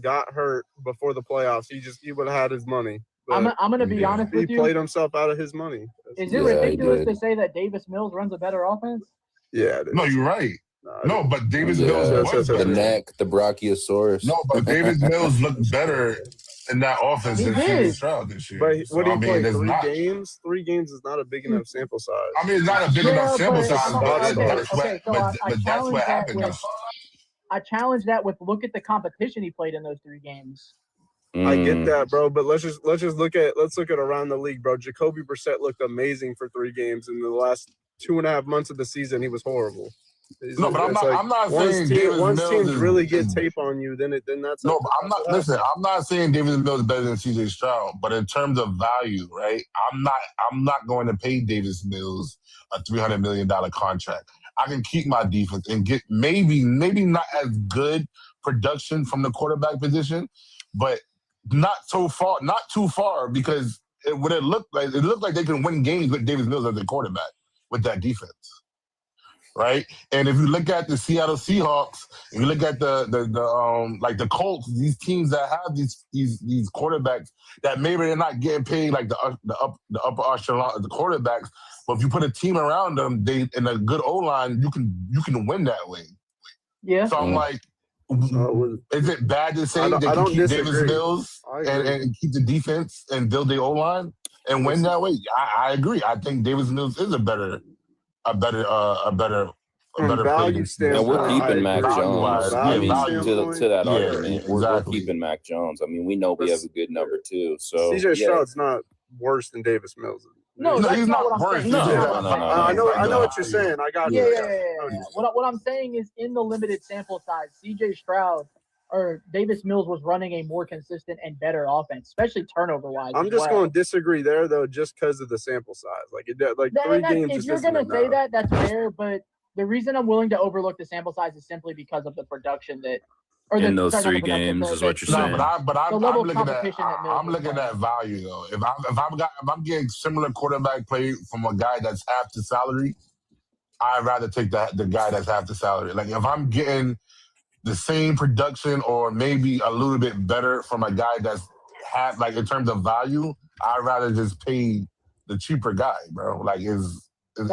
got hurt before the playoffs, he would have had his money. I'm gonna be honest with you. He played himself out of his money. Is it ridiculous to say that Davis Mills runs a better offense? Yeah. It is. No, you're right. No, but Davis Mills was the neck, the Brachiosaurus. No, but Davis Mills looked better in that offense than CJ Stroud this year. But what do you play? 3 games? 3 games is not a big enough sample size. I mean, it's not a big enough sample size, but that's what happened. I challenge that with look at the competition he played in those 3 games. I get that, bro, but let's look at around the league, bro. Jacoby Brissett looked amazing for 3 games. In the last 2.5 months of the season, he was horrible. No, but I'm not saying once teams really get tape on you, then that's no. But I'm not. Listen, I'm not saying Davis Mills is better than CJ Stroud, but in terms of value, right? I'm not going to pay Davis Mills a $300 million contract. I can keep my defense and get maybe not as good production from the quarterback position, but not too far because it looked like they can win games with Davis Mills as a quarterback with that defense. Right, and if you look at the Seattle Seahawks, if you look at the Colts, these teams that have these quarterbacks that maybe they're not getting paid like the upper echelon of the quarterbacks, but if you put a team around them, they in a good O line, you can win that way. Yeah. So I'm like, is it bad to say they can keep Davis Mills and keep the defense and build the O line and win that way? I agree. I think Davis Mills is a better value standpoint. And we're keeping Mac Jones. I mean, to that Yeah, argument, we're keeping Mac Jones. I mean, we know we have a good number 2. So CJ Stroud's not worse than Davis Mills. No, he's not worse. No. I know what you're saying. I got you. Yeah. What I'm saying is, in the limited sample size, CJ Stroud or Davis Mills was running a more consistent and better offense, especially turnover wise. I'm just going to disagree there though, just because of the sample size. Like 3 games. If you're going to say that, that's fair. But the reason I'm willing to overlook the sample size is simply because of the production that. In those 3 games is what you're saying. But I'm looking at value though. If I'm getting similar quarterback play from a guy that's half the salary, I'd rather take the guy that's half the salary. Like if I'm getting the same production or maybe a little bit better from a guy that's half, like in terms of value, I'd rather just pay the cheaper guy, bro. Like it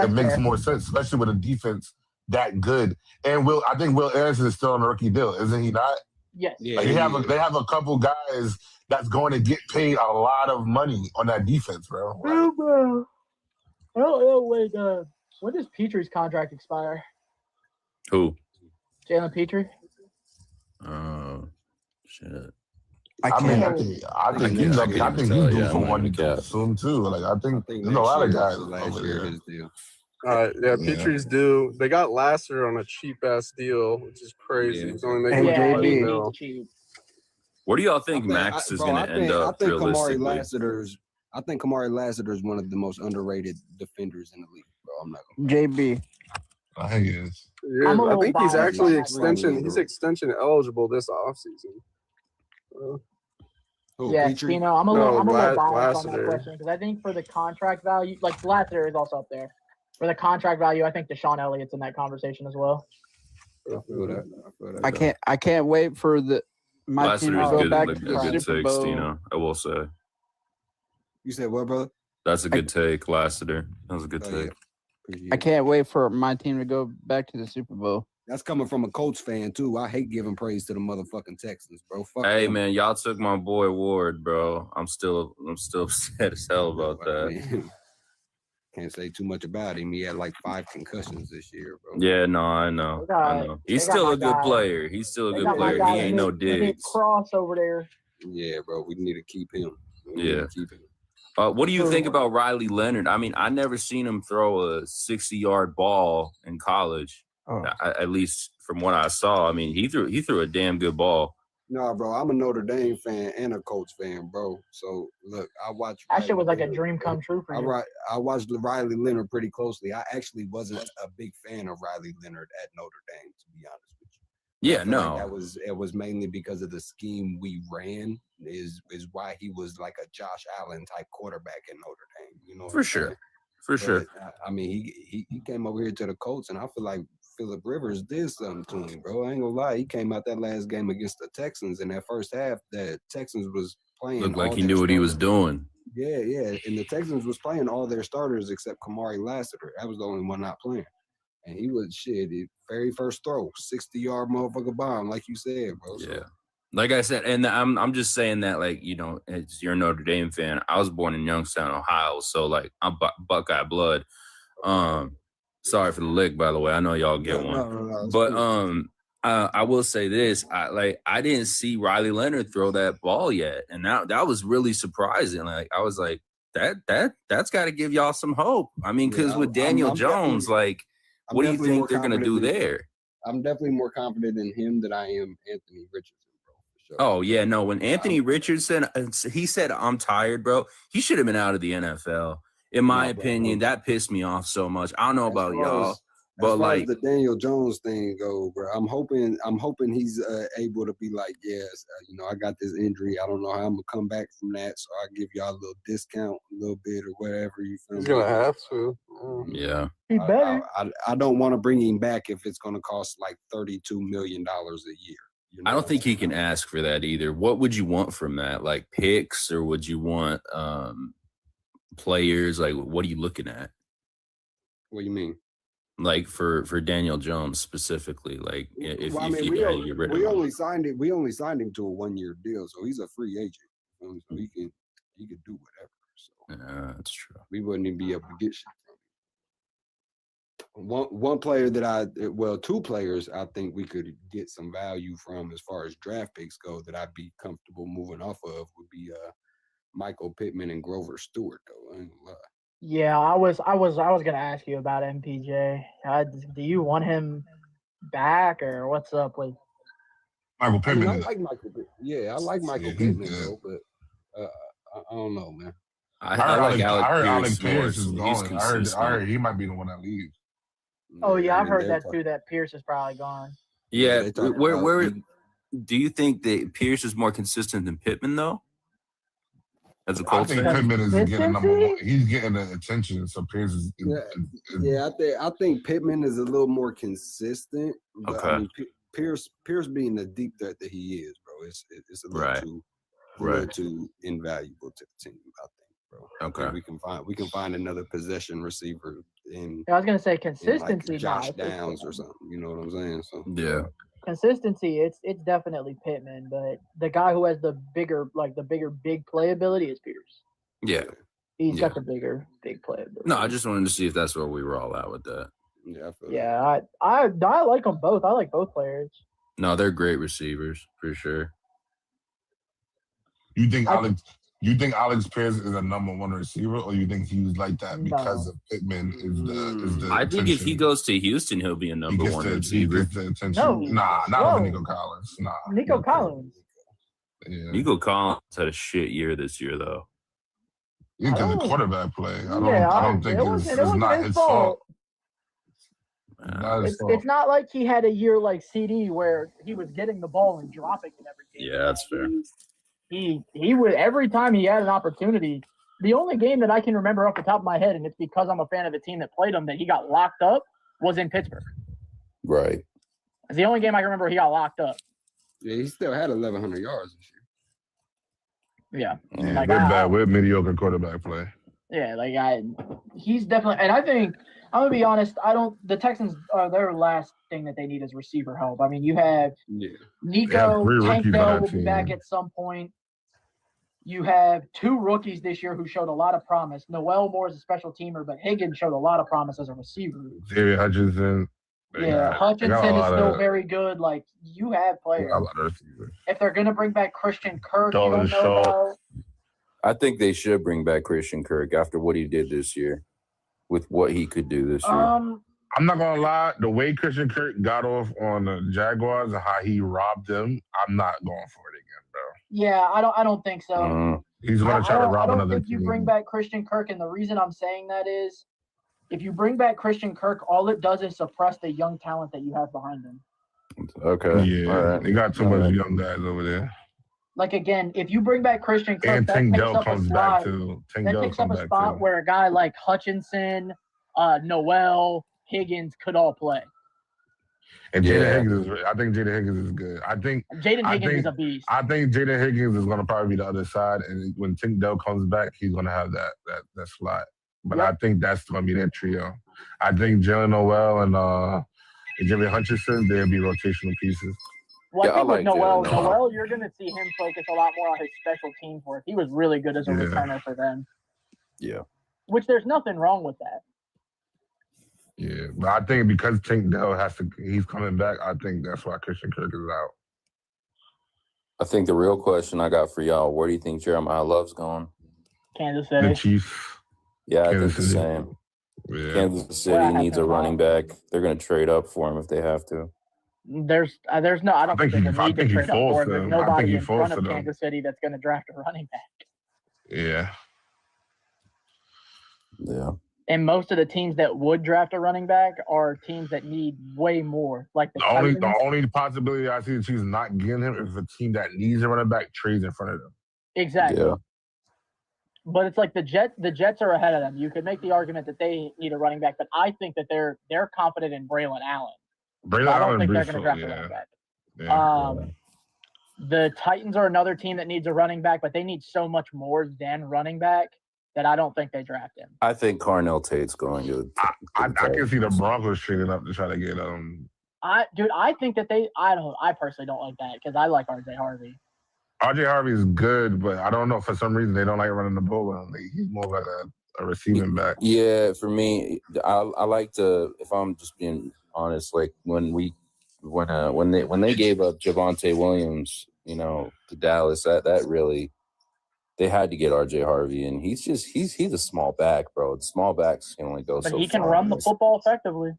makes more sense, especially with a defense that good. And I think Will Anderson is still on a rookie deal, isn't he not? Yes. Yeah, like they have a couple guys that's going to get paid a lot of money on that defense, bro. Bro. Oh, wait. When does Petry's contract expire? Who? Jalen Petry. Shit. I think he's due for one soon too. Like I think there's a lot of guys over there. Petry's due. They got Lassiter on a cheap ass deal, which is crazy. He's only making $20 million. What do y'all think Max is going to end up realistically? I think Kamari Lassiter is one of the most underrated defenders in the league, bro. I'm not gonna JB. I think he is. Yeah, I think he's actually extension eligible this offseason. Tino, I'm a little biased on that question because I think for the contract value, like Lassiter is also up there. For the contract value, I think Deshaun Elliott's in that conversation as well. I can't wait for my team to go back to the Super Bowl. Tino, I will say. You said what, brother? That's a good take, Lassiter. That was a good take. I can't wait for my team to go back to the Super Bowl. That's coming from a Colts fan too. I hate giving praise to the motherfucking Texans, bro. Fuck Hey them. man, y'all took my boy Ward, bro. I'm still upset as hell about that. I mean, can't say too much about him. He had like 5 concussions this year, bro. Yeah, no, I know. He's still a good player. He's still a good player. He ain't no Diggs. Cross over there. Yeah, bro. We need to keep him. Keep him. What do you think about Riley Leonard? I mean, I never seen him throw a 60-yard ball in college. At least from what I saw. I mean, he threw a damn good ball. Nah, bro, I'm a Notre Dame fan and a Colts fan, bro. So look, I watched. That shit was like a dream come true for you. I watched Riley Leonard pretty closely. I actually wasn't a big fan of Riley Leonard at Notre Dame, to be honest with you. Yeah, no. Like it was mainly because of the scheme we ran. Is why he was like a Josh Allen type quarterback in Notre Dame. You know, for sure. I mean, he came over here to the Colts, and I feel like Phillip Rivers did something to him, bro. I ain't gonna lie. He came out that last game against the Texans in that first half. The Texans was playing. Looked like he knew what he was doing. Yeah. And the Texans was playing all their starters except Kamari Lassiter. That was the only one not playing. And he was very first throw, 60-yard motherfucker bomb, like you said, bro. So. Yeah. Like I said, and I'm just saying that, like, you know, as you're a Notre Dame fan, I was born in Youngstown, Ohio, so like I'm Buckeye blood. Sorry for the lick, by the way. I know y'all get one. No, but cool. I will say this: I didn't see Riley Leonard throw that ball yet, and that was really surprising. Like I was like, that's got to give y'all some hope. I mean, because with Daniel Jones, like, what do you think they're gonna do there? I'm definitely more confident in him than I am Anthony Richardson, bro. For sure. Oh yeah, no. When Anthony Richardson, he said, "I'm tired, bro," he should have been out of the NFL. In my opinion, that pissed me off so much. I don't know about y'all, but like the Daniel Jones thing go, bro. I'm hoping he's able to be like, yes, you know, I got this injury. I don't know how I'm gonna come back from that, so I'll give y'all a little discount, a little bit or whatever. You feel me? He's gonna have to. Yeah. He better. I don't want to bring him back if it's gonna cost like $32 million a year. You know? I don't think he can ask for that either. What would you want from that? Like picks, or would you want players? Like, what are you looking at? What do you mean? Like for Daniel Jones specifically, like if you we had to get rid of him. We only signed him to a 1-year deal, so he's a free agent. So he can do whatever. So that's true. We wouldn't even be able to get shit from him. One player two players I think we could get some value from as far as draft picks go that I'd be comfortable moving off of would be Michael Pittman and Grover Stewart, though. I ain't gonna lie. Yeah, I was gonna ask you about MPJ. Do you want him back, or what's up with Michael Pittman? I like Michael Pittman. Yeah, I like Michael Pittman, though, but I don't know, man. I heard Alex Pierce is going. I heard he might be the one that leaves. Oh yeah, I've heard that too. That Pierce is probably gone. Yeah, where do you think that Pierce is more consistent than Pittman though? As a Colts fan? I think Pittman is getting number one. He's getting the attention, so Pierce is. I think Pittman is a little more consistent. But, okay. I mean, Pierce being the deep threat that he is, bro, it's a little too invaluable to the team, I think, bro. Okay. We can find another possession receiver in. I was gonna say consistency, like Josh Downs or something. You know what I'm saying? So yeah. Consistency, it's definitely Pittman, but the guy who has the bigger big playability is Pierce. Yeah. He's got the bigger big playability. No, I just wanted to see if that's where we were all at with that. Yeah, I like them both. I like both players. No, they're great receivers for sure. You think Alex Pierce is a number one receiver, or you think he was like that because of Pittman is the I think if he goes to Houston, he'll be a number one receiver. He gets the attention. Not with Nico Collins. Nico Collins. Yeah. Nico Collins had a shit year this year, though. Yeah, because the quarterback play. I don't think it's not his fault. It's not like he had a year like CD where he was getting the ball and dropping it every game. Yeah, that's fair. He would, every time he had an opportunity. The only game that I can remember off the top of my head, and it's because I'm a fan of the team that played him, that he got locked up, was in Pittsburgh. Right. It's the only game I can remember he got locked up. Yeah, he still had 1,100 yards this year. Yeah. We're bad. We're mediocre quarterback play. Yeah, he's definitely, and I think I'm gonna be honest. The Texans their last thing that they need is receiver help. I mean, you have Nico, Tank Dell will be back at some point. You have 2 rookies this year who showed a lot of promise. Noel Moore is a special teamer, but Higgins showed a lot of promise as a receiver. David Hutchinson. Hutchinson is still very good. Like, you have players. If they're going to bring back Christian Kirk, you don't know about. I think they should bring back Christian Kirk after what he did this year with what he could do this year. I'm not going to lie. The way Christian Kirk got off on the Jaguars and how he robbed them, I'm not going for it again, bro. Yeah, I don't think so. He's going to try to rob another team. I don't think you bring back Christian Kirk, and the reason I'm saying that is if you bring back Christian Kirk, all it does is suppress the young talent that you have behind him. Okay. Yeah, right. They got too much young guys over there. Like, again, if you bring back Christian Kirk, and that Tank takes Dell up comes a spot. Back too. That takes up a spot where a guy like Hutchinson, Noel, Higgins could all play. And Jaden Higgins I think Jaden Higgins is good. Jaden Higgins is a beast. I think Jaden Higgins is going to probably be the other side, and when Tank Dell comes back, he's going to have that slot. But I think that's going to be their trio. I think Jalen Noel and Jimmy Hutchinson, they'll be rotational pieces. Well, I think with Noel, you're going to see him focus a lot more on his special teams work. He was really good as a returner for them. Yeah. Which there's nothing wrong with that. Yeah, but I think because Tank Dell he's coming back, I think that's why Christian Kirk is out. I think the real question I got for y'all, where do you think Jeremiah Love's going? Kansas City. The Chiefs. Yeah, I think the same. Yeah. Kansas City needs a running back. They're going to trade up for him if they have to. There's no. I don't think they need to trade up for him. There's nobody in front of Kansas City that's going to draft a running back. Yeah. Yeah. And most of the teams that would draft a running back are teams that need way more. Like the only possibility I see the Chiefs not getting him is a team that needs a running back trades in front of them. Exactly. Yeah. But it's like the Jets are ahead of them. You could make the argument that they need a running back, but I think that they're confident in Braylon Allen. I don't think they're going to draft a running back. Yeah. The Titans are another team that needs a running back, but they need so much more than running back that I don't think they draft him. I think Carnell Tate's going to. I can see the Broncos trading up to try to get I think that I personally don't like that because I like RJ Harvey. RJ Harvey is good, but I don't know, for some reason they don't like running the ball. He's more like a receiving back. Yeah, for me, I like to, if I'm just being honest, like when they gave up Javonte Williams, to Dallas, that really, they had to get RJ Harvey, and he's a small back, bro. The small backs can only go so far. But he can run the football effectively.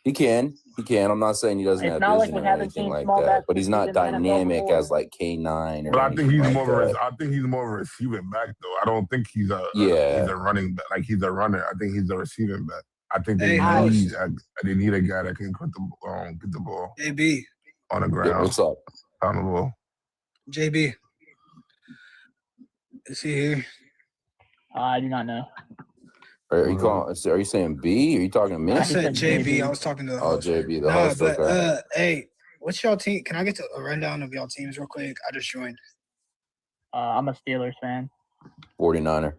He can. I'm not saying he doesn't have vision or anything like that, but he's not dynamic as like K9. But I think he's more of a receiving back, though. I don't think he's a running back. Like, he's a runner. I think he's a receiving back. I think they need a guy that can get the ball. JB on the ground. Yeah, what's up? On the ball. JB. Is he here? I do not know. Are you saying B? Are you talking to me? I said JB. I was talking to the host. JB, the host. But okay. Hey, what's y'all team? Can I get a rundown of y'all teams real quick? I just joined. I'm a Steelers fan. 49er.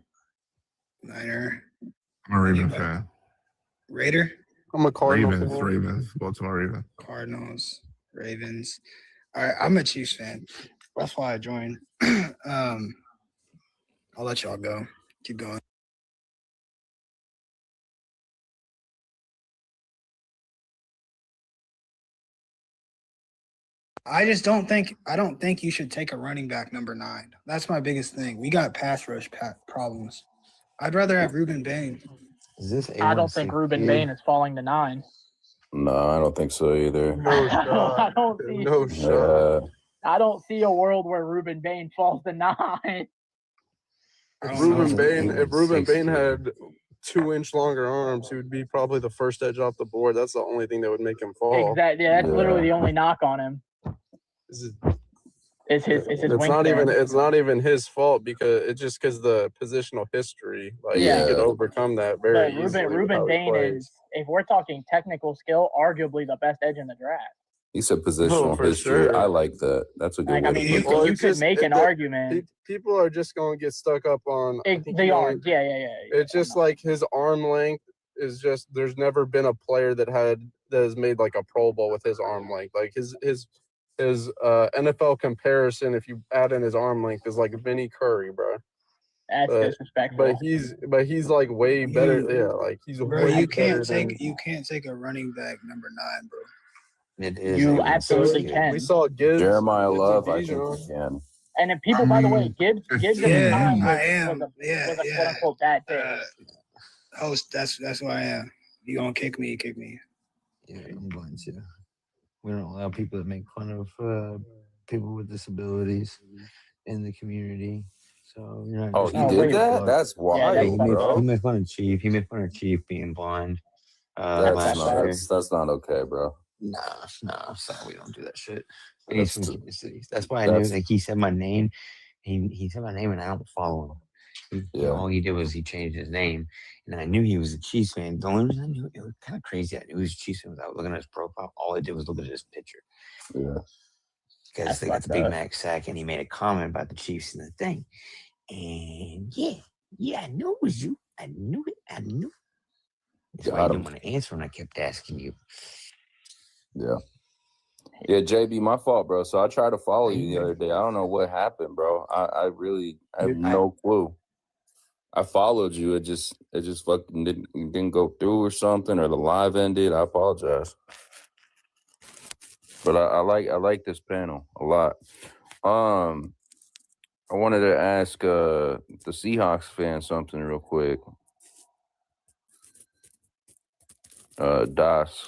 Niner. I'm a Ravens fan. Raider. I'm a Cardinals. Ravens. Baltimore Ravens. Cardinals. Ravens. All right, I'm a Chiefs fan. That's why I joined. I'll let y'all go. Keep going. I don't think you should take a running back number 9. That's my biggest thing. We got pass rush problems. I'd rather have Ruben Bain. I don't think Ruben Bain is falling to 9. No, I don't think so either. No shot. No shot. I don't see a world where Ruben Bain falls to 9. If Ruben Bain had 2-inch longer arms, he would be probably the first edge off the board. That's the only thing that would make him fall. Exactly. Yeah, that's literally the only knock on him. It's his It's not even his fault because the positional history. Like, he could overcome that very easily. Ruben Bain is, if we're talking technical skill, arguably the best edge in the draft. He said positional history. Sure. I like that. That's a good way to put you that. could make an argument. People are just going to get stuck up on. They are. Yeah. It's just like his arm length is just. There's never been a player that has made like a Pro Bowl with his arm length. Like his NFL comparison, if you add in his arm length, is like Vinny Curry, bro. That's disrespectful. But he's like way better. Like he's bro. Way You can't better take a running back number 9, bro. It is. You absolutely can. We saw Gibbs. Jeremiah Love, I think you can. And then people, by the way, Gibbs at the time was a quote unquote bad pick. Host, that's who I am. You gonna kick me? Kick me. Yeah, I'm going to. We don't allow people to make fun of people with disabilities in the community. So you're not. He did that? That's wild. He made fun of Chief. He made fun of Chief being blind. That's not okay, bro. Nah. So we don't do that shit. That's why I knew. Like he said my name. He said my name, and I don't follow him. All he did was he changed his name, and I knew he was a Chiefs fan. The only reason I knew it was kind of crazy. I knew he was a Chiefs fan without looking at his profile. All I did was look at his picture. Yeah. Because they got the Big Mac sack, and he made a comment about the Chiefs and the thing. And I knew it was you. I knew it. That's why I didn't want to answer, and I kept asking you. Yeah, JB, my fault, bro. So I tried to follow you the other day. I don't know what happened, bro. I have no clue. I followed you. It just fucking didn't go through or something, or the live ended. I apologize. But I like this panel a lot. I wanted to ask the Seahawks fan something real quick. Das.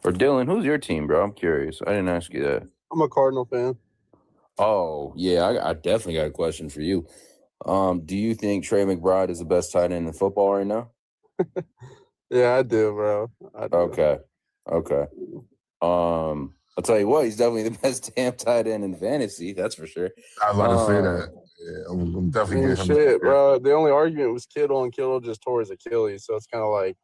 Or Dylan, who's your team, bro? I'm curious. I didn't ask you that. I'm a Cardinal fan. Oh, yeah, I definitely got a question for you. Do you think Trey McBride is the best tight end in football right now? Yeah, I do, bro. Okay. I'll tell you what, he's definitely the best damn tight end in fantasy. That's for sure. I was about to say that. Yeah, I'm definitely getting shit, bro. The only argument was Kittle, and Kittle just tore his Achilles, so it's kind of like,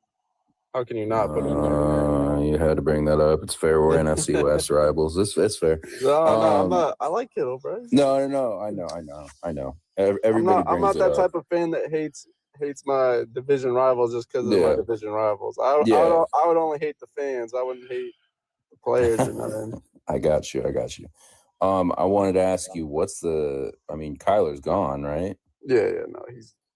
how can you not put him there? You had to bring that up. It's fair. We're NFC West rivals. It's fair. No, I'm not. I like Kittle, bro. No. I know. Everybody I'm not that type of fan that hates my division rivals just because of my division rivals. I would only hate the fans. I wouldn't hate the players or nothing. I got you. I wanted to ask you, Kyler's gone, right? Yeah, no,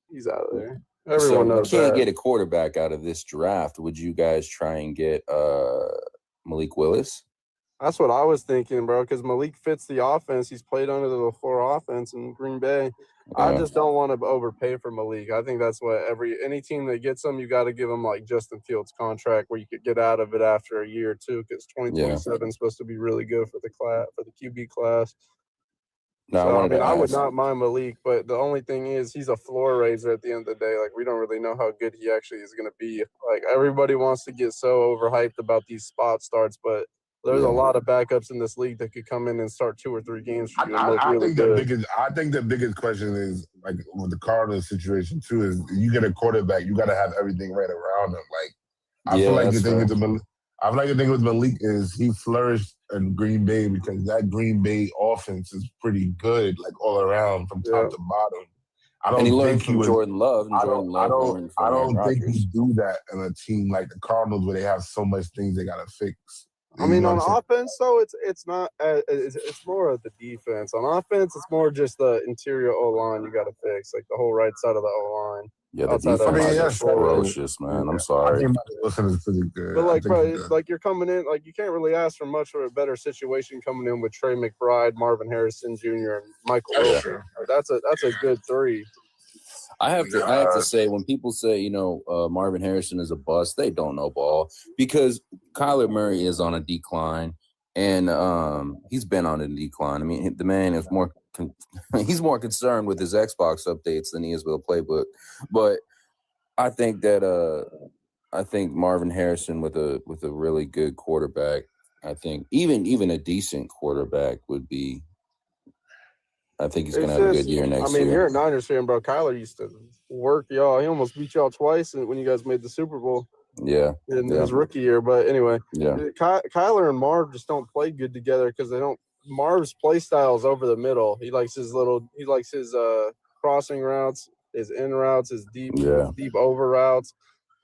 he's out of there. Everyone knows you can't get a quarterback out of this draft. Would you guys try and get Malik Willis? That's what I was thinking, bro, because Malik fits the offense. He's played under the LaFleur offense in Green Bay. I just don't want to overpay for Malik. I think that's what any team that gets him, you got to give him like Justin Fields' contract where you could get out of it after a year or two, because 2027 is supposed to be really good for the QB class. No, I would not mind Malik, but the only thing is he's a floor raiser at the end of the day. Like, we don't really know how good he actually is going to be. Like, everybody wants to get so overhyped about these spot starts, but there's a lot of backups in this league that could come in and start 2 or 3 games for you. I think the biggest question is, like, with the Cardinals situation too, is you get a quarterback, you got to have everything right around him. Like, I feel like the thing with Malik is he flourished in Green Bay because that Green Bay offense is pretty good, like all around from top to bottom. And he learned from Jordan Love. I don't think he do that in a team like the Cardinals where they have so much things they got to fix. I mean, on offense, though, it's not. It's more of the defense. On offense, it's more just the interior O line you got to fix, like the whole right side of the O line. Yeah, the defense is ferocious, man. I'm sorry. Listen, is pretty good. But like, bro, like you're coming in, like you can't really ask for much of a better situation coming in with Trey McBride, Marvin Harrison Jr., and Michael Wilson. That's a good 3. I have to say, when people say, Marvin Harrison is a bust, they don't know ball, because Kyler Murray is on a decline, and he's been on a decline. I mean, the man is he's more concerned with his Xbox updates than he is with a playbook. But I think that Marvin Harrison with a really good quarterback, I think even a decent quarterback would be. I think he's going to have a good year next year. I mean, you're a Niners fan, bro. Kyler used to work y'all. He almost beat y'all twice when you guys made the Super Bowl. in his rookie year. But anyway, Kyler and Marv just don't play good together because they don't. Marv's play style is over the middle. He likes his crossing routes, his in routes, his deep over routes.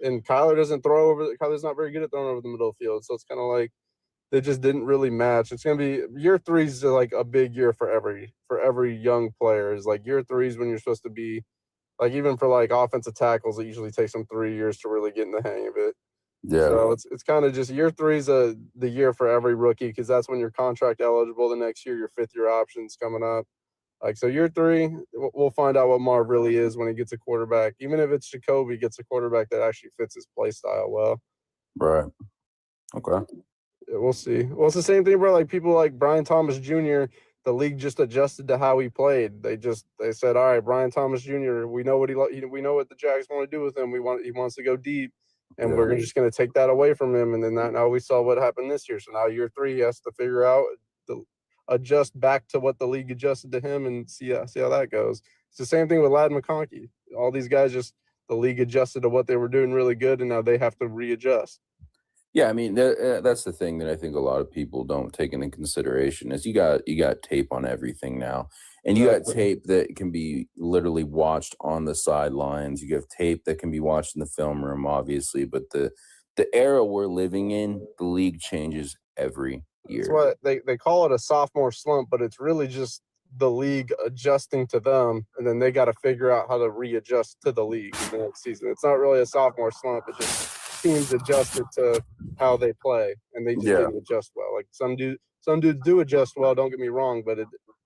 And Kyler doesn't throw over. Kyler's not very good at throwing over the middle of the field. So it's kind of like they just didn't really match. It's gonna be year 3 is like a big year for every young player. Is like year 3 is when you're supposed to be like, even for like offensive tackles, it usually takes them 3 years to really get in the hang of it. Yeah. So it's kind of just year 3 is the year for every rookie because that's when you're contract eligible. The next year, your 5th year option's coming up. Like, so year 3, we'll find out what Marv really is when he gets a quarterback. Even if it's Jacoby gets a quarterback that actually fits his play style well. Right. Okay. Yeah, we'll see. Well, it's the same thing, bro. Like people like Brian Thomas Jr., the league just adjusted to how he played. They said, all right, Brian Thomas Jr., we know what we know what the Jags want to do with him. He wants to go deep, and we're just going to take that away from him. And then now we saw what happened this year. So now year 3, he has to figure out adjust back to what the league adjusted to him and see how that goes. It's the same thing with Ladd McConkey. All these guys the league adjusted to what they were doing really good, and now they have to readjust. Yeah, I mean that's the thing that I think a lot of people don't take into consideration is you got tape on everything now, and you got tape that can be literally watched on the sidelines. You have tape that can be watched in the film room, obviously, but the era we're living in, the league changes every year. That's what they call it, a sophomore slump, but it's really just the league adjusting to them, and then they got to figure out how to readjust to the league in the next season. It's not really a sophomore slump. It's just teams adjusted to how they play, and they just didn't adjust well. Like some dudes do adjust well, don't get me wrong, but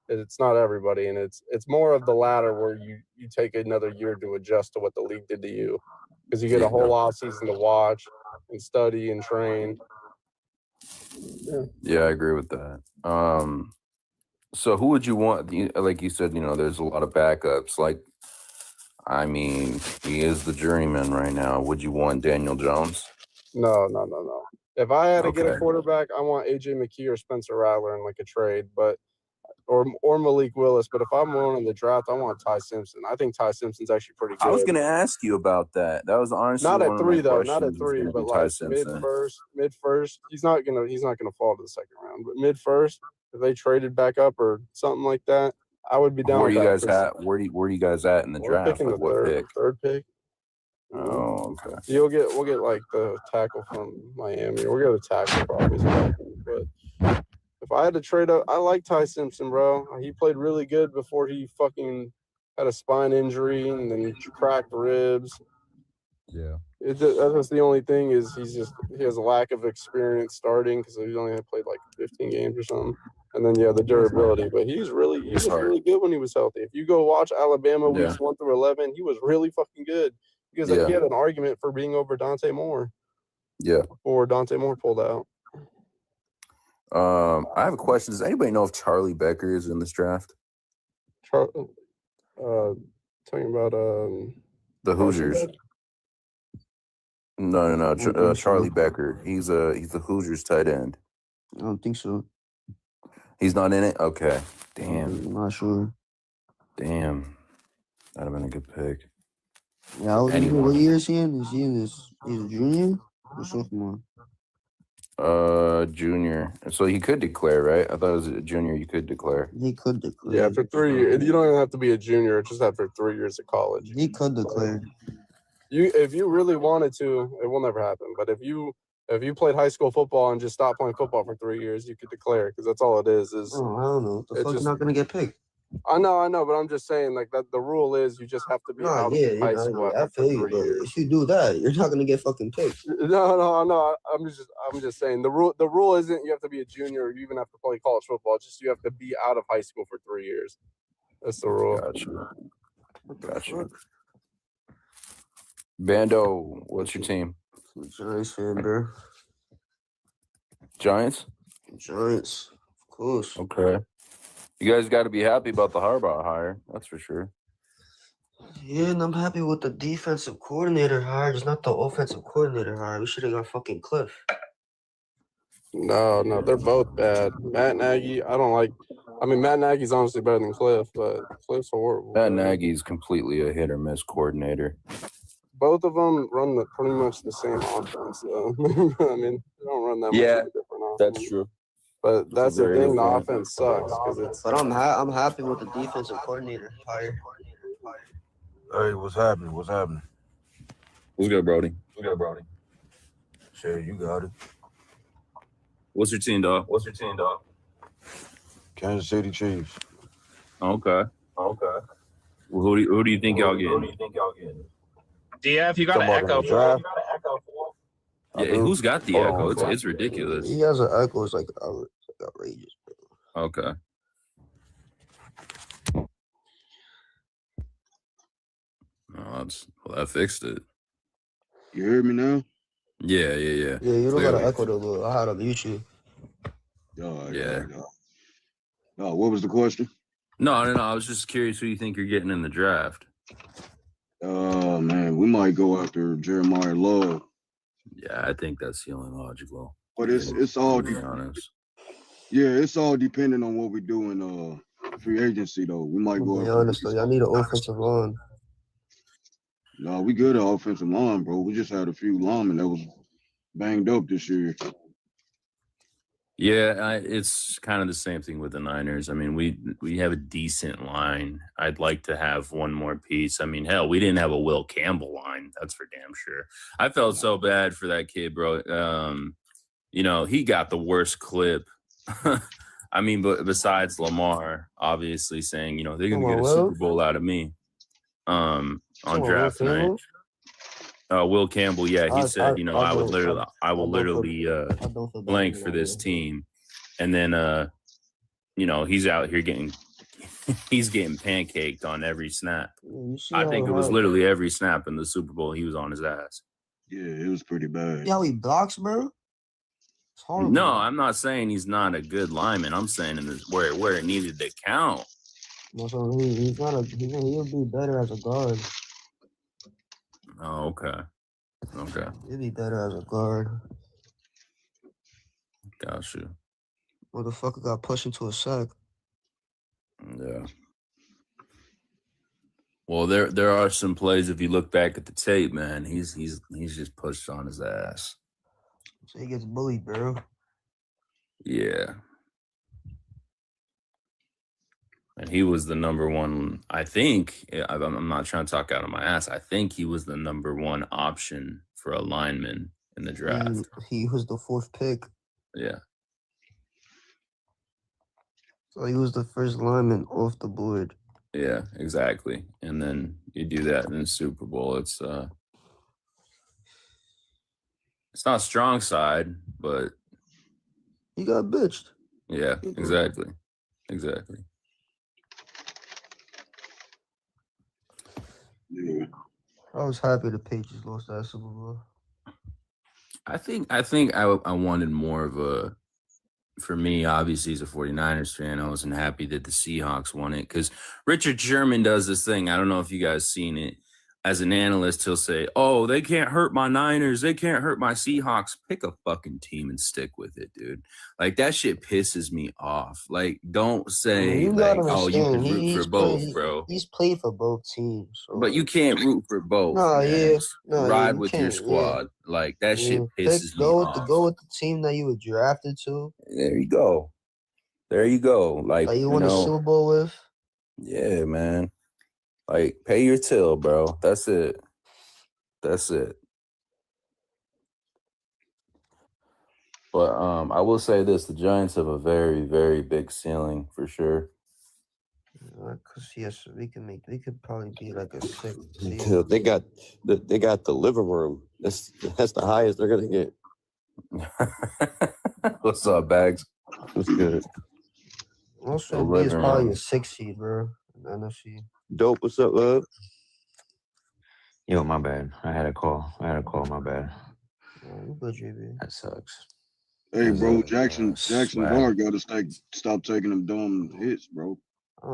it's not everybody, and it's more of the latter where you take another year to adjust to what the league did to you because you get a whole off season to watch and study and train. Yeah, I agree with that. So who would you want? Like you said, there's a lot of backups. Like, I mean, he is the journeyman right now. Would you want Daniel Jones? No. If I had to get a quarterback, I want AJ McKee or Spencer Rattler in like a trade, or Malik Willis. But if I'm winning the draft, I want Ty Simpson. I think Ty Simpson's actually pretty good. I was going to ask you about that. That was honestly not one at 3 of my though, not at questions 3, but Ty like Simpson. mid first. He's not gonna fall to the second round. But mid first, if they traded back up or something like that, I would be down. Where are you guys at? Where are you guys at in the draft? Picking like what third pick. Oh, okay. We'll get like the tackle from Miami. We'll get a tackle probably. But if I had to trade up, I like Ty Simpson, bro. He played really good before he fucking had a spine injury and then cracked ribs. Yeah. That's just the only thing is he has a lack of experience starting because he only had played like 15 games or something. And then the durability, but he was really good when he was healthy. If you go watch Alabama weeks 1 through 11, he was really fucking good because he had an argument for being over Dante Moore. Yeah. Before Dante Moore pulled out. I have a question. Does anybody know if Charlie Becker is in this draft? Talking about the Hoosiers. No. Charlie Becker. He's the Hoosiers tight end. I don't think so. He's not in it? Okay. Damn. I'm not sure. Damn. That'd have been a good pick. Yeah, what year is he in? He's a junior or sophomore? Junior. So he could declare, right? I thought it was a junior you could declare. He could declare. Yeah, for 3 years. You don't even have to be a junior, just after 3 years of college. He could declare. If you really wanted to, it will never happen. But if you played high school football and just stopped playing football for 3 years, you could declare because that's all it is. I don't know. The fuck's not gonna get picked. I know, but I'm just saying like that. The rule is you just have to be out of high school. I feel you, but if you do that, you're not gonna get fucking picked. No. I'm just saying the rule isn't you have to be a junior or you even have to play college football. It's just you have to be out of high school for 3 years. That's the rule. Gotcha. Bando, what's your team? Giants fan, bro. Giants, of course. Okay. You guys got to be happy about the Harbaugh hire. That's for sure. Yeah, and I'm happy with the defensive coordinator hire, just not the offensive coordinator hire. We should have got fucking Cliff. No, they're both bad. Matt Nagy, I don't like. I mean, Matt Nagy's honestly better than Cliff, but Cliff's horrible. Matt Nagy's completely a hit or miss coordinator. both of them run pretty much the same offense. So I mean, they don't run that much of a different offense. That's true. But that's the very thing. good The point. offense sucks because it's. But I'm happy with the defensive coordinator hire. Hey, what's happening? What's happening? What's good, Brody? Shit, you got it. What's your team, dog? Kansas City Chiefs. Okay. Well, who do you think y'all getting? DF, you got an echo. Draft? Yeah, who's got the echo? It's ridiculous. He has an echo. It's like outrageous, bro. Okay. That fixed it. You heard me now? Yeah. Yeah, you don't got an echo though. I had to mute you. Yeah. No, what was the question? No. I was just curious who you think you're getting in the draft. Man, we might go after Jeremiah Love. Yeah, I think that's the only logical. But it's all to be honest. Yeah, it's all depending on what we do in free agency though. We might go Be honest though, y'all need an offensive line. No, we good at offensive line, bro. We just had a few linemen that was banged up this year. Yeah, it's kind of the same thing with the Niners. I mean, we have a decent line. I'd like to have one more piece. I mean, hell, we didn't have a Will Campbell line. That's for damn sure. I felt so bad for that kid, bro. He got the worst clip. I mean, but besides Lamar, obviously saying, they're gonna get a Super Bowl out of me. On draft night. Will Campbell, yeah, he said, I will literally blank for this team. And then he's out here getting pancaked on every snap. I think it was literally every snap in the Super Bowl he was on his ass. Yeah, it was pretty bad. Yeah, he blocks, bro. It's horrible. No, I'm not saying he's not a good lineman. I'm saying where it needed to count. So he'll be better as a guard. Oh, okay. He'll be better as a guard. Got you. Motherfucker got pushed into a sack. Yeah. Well, there are some plays. If you look back at the tape, man, he's just pushed on his ass. So he gets bullied, bro. Yeah. And he was the number one, I think, I'm not trying to talk out of my ass. I think he was the number one option for a lineman in the draft. He was the 4th pick. Yeah. So he was the first lineman off the board. Yeah, exactly. And then you do that in the Super Bowl. It's not strong side, but he got bitched. Yeah, exactly. Yeah. I was happy the Patriots lost that Super Bowl. I think I wanted more of a. For me, obviously, as a 49ers fan, I wasn't happy that the Seahawks won it because Richard Sherman does this thing. I don't know if you guys seen it. As an analyst, he'll say, "Oh, they can't hurt my Niners. They can't hurt my Seahawks." Pick a fucking team and stick with it, dude. Like, that shit pisses me off. Like, don't say, you can root for both, bro. He's played for both teams. So. But you can't root for both. Ride with your squad. Yeah. Like, that shit pisses me off. Go with the team that you were drafted to. There you go. Like you won a Super Bowl with? Yeah, man. Like, pay your till, bro. That's it. But I will say this: the Giants have a very, very big ceiling for sure. Cause yes, we could probably be like a 6. They got the living room. That's the highest they're gonna get. What's up, Bags? What's good? Also, B is probably a 6 seed, bro. NFC. Dope. What's up, love? Yo, my bad. I had a call. My bad. Good, JB. That sucks. Hey, bro, Jackson Dart got to stop taking them dumb hits, bro.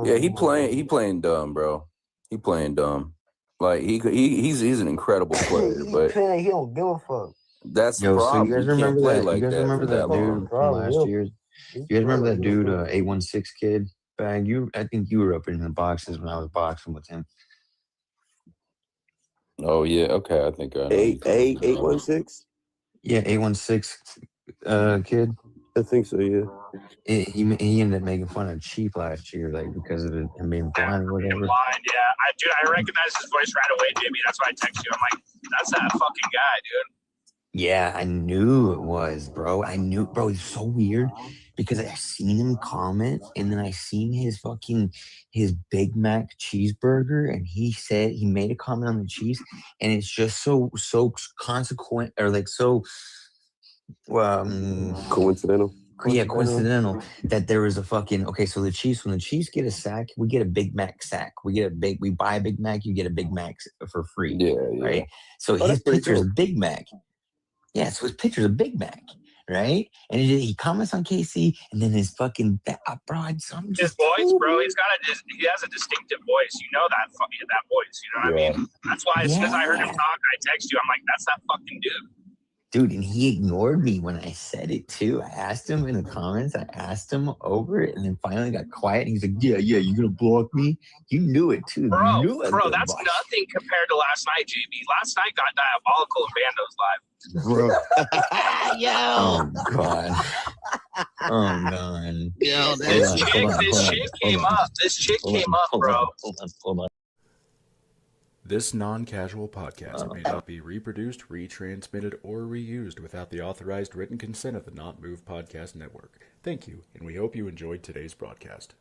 Yeah, he playing dumb, bro. He playing dumb. Like he's an incredible player, but he don't give a fuck. That's the problem. So you guys remember that? You guys remember that dude from last year? You guys remember that dude, 816 kid? Bang, I think you were up in the boxes when I was boxing with him. Oh yeah, okay. I think I know. 816. Yeah, 816 kid. I think so. Yeah. He ended up making fun of Chief last year, like because of him being blind or whatever. Blind, yeah. Dude, I recognize his voice right away, Jimmy. That's why I text you. I'm like, that's that fucking guy, dude. Yeah, I knew it was, bro. I knew, bro. It's so weird because I seen him comment, and then I seen his Big Mac cheeseburger, and he said he made a comment on the cheese, and it's just so consequent or like so coincidental. Yeah, coincidental that there was a fucking okay. So the Chiefs, when the Chiefs get a sack, we get a Big Mac sack. We buy a Big Mac, you get a Big Mac for free. Yeah. Right. So his picture's a Big Mac. Yeah, so his picture's a Big Mac, right? And he comments on KC, and then his fucking bro. His voice, bro. He has a distinctive voice. You know that voice. You know what I mean? That's why as soon as I heard him talk, I text you. I'm like, that's that fucking dude. Dude, and he ignored me when I said it too. I asked him in the comments. I asked him over it, and then finally got quiet. And he's like, "Yeah, you gonna block me? You knew it too, bro. You knew That's nothing compared to last night, JB. Last night got diabolical in Bando's Bro. live. Oh god. Oh god. Yo, this chick came up. This chick came up, bro. Hold on. This non-casual podcast may not be reproduced, retransmitted, or reused without the authorized written consent of the Not Move Podcast Network. Thank you, and we hope you enjoyed today's broadcast.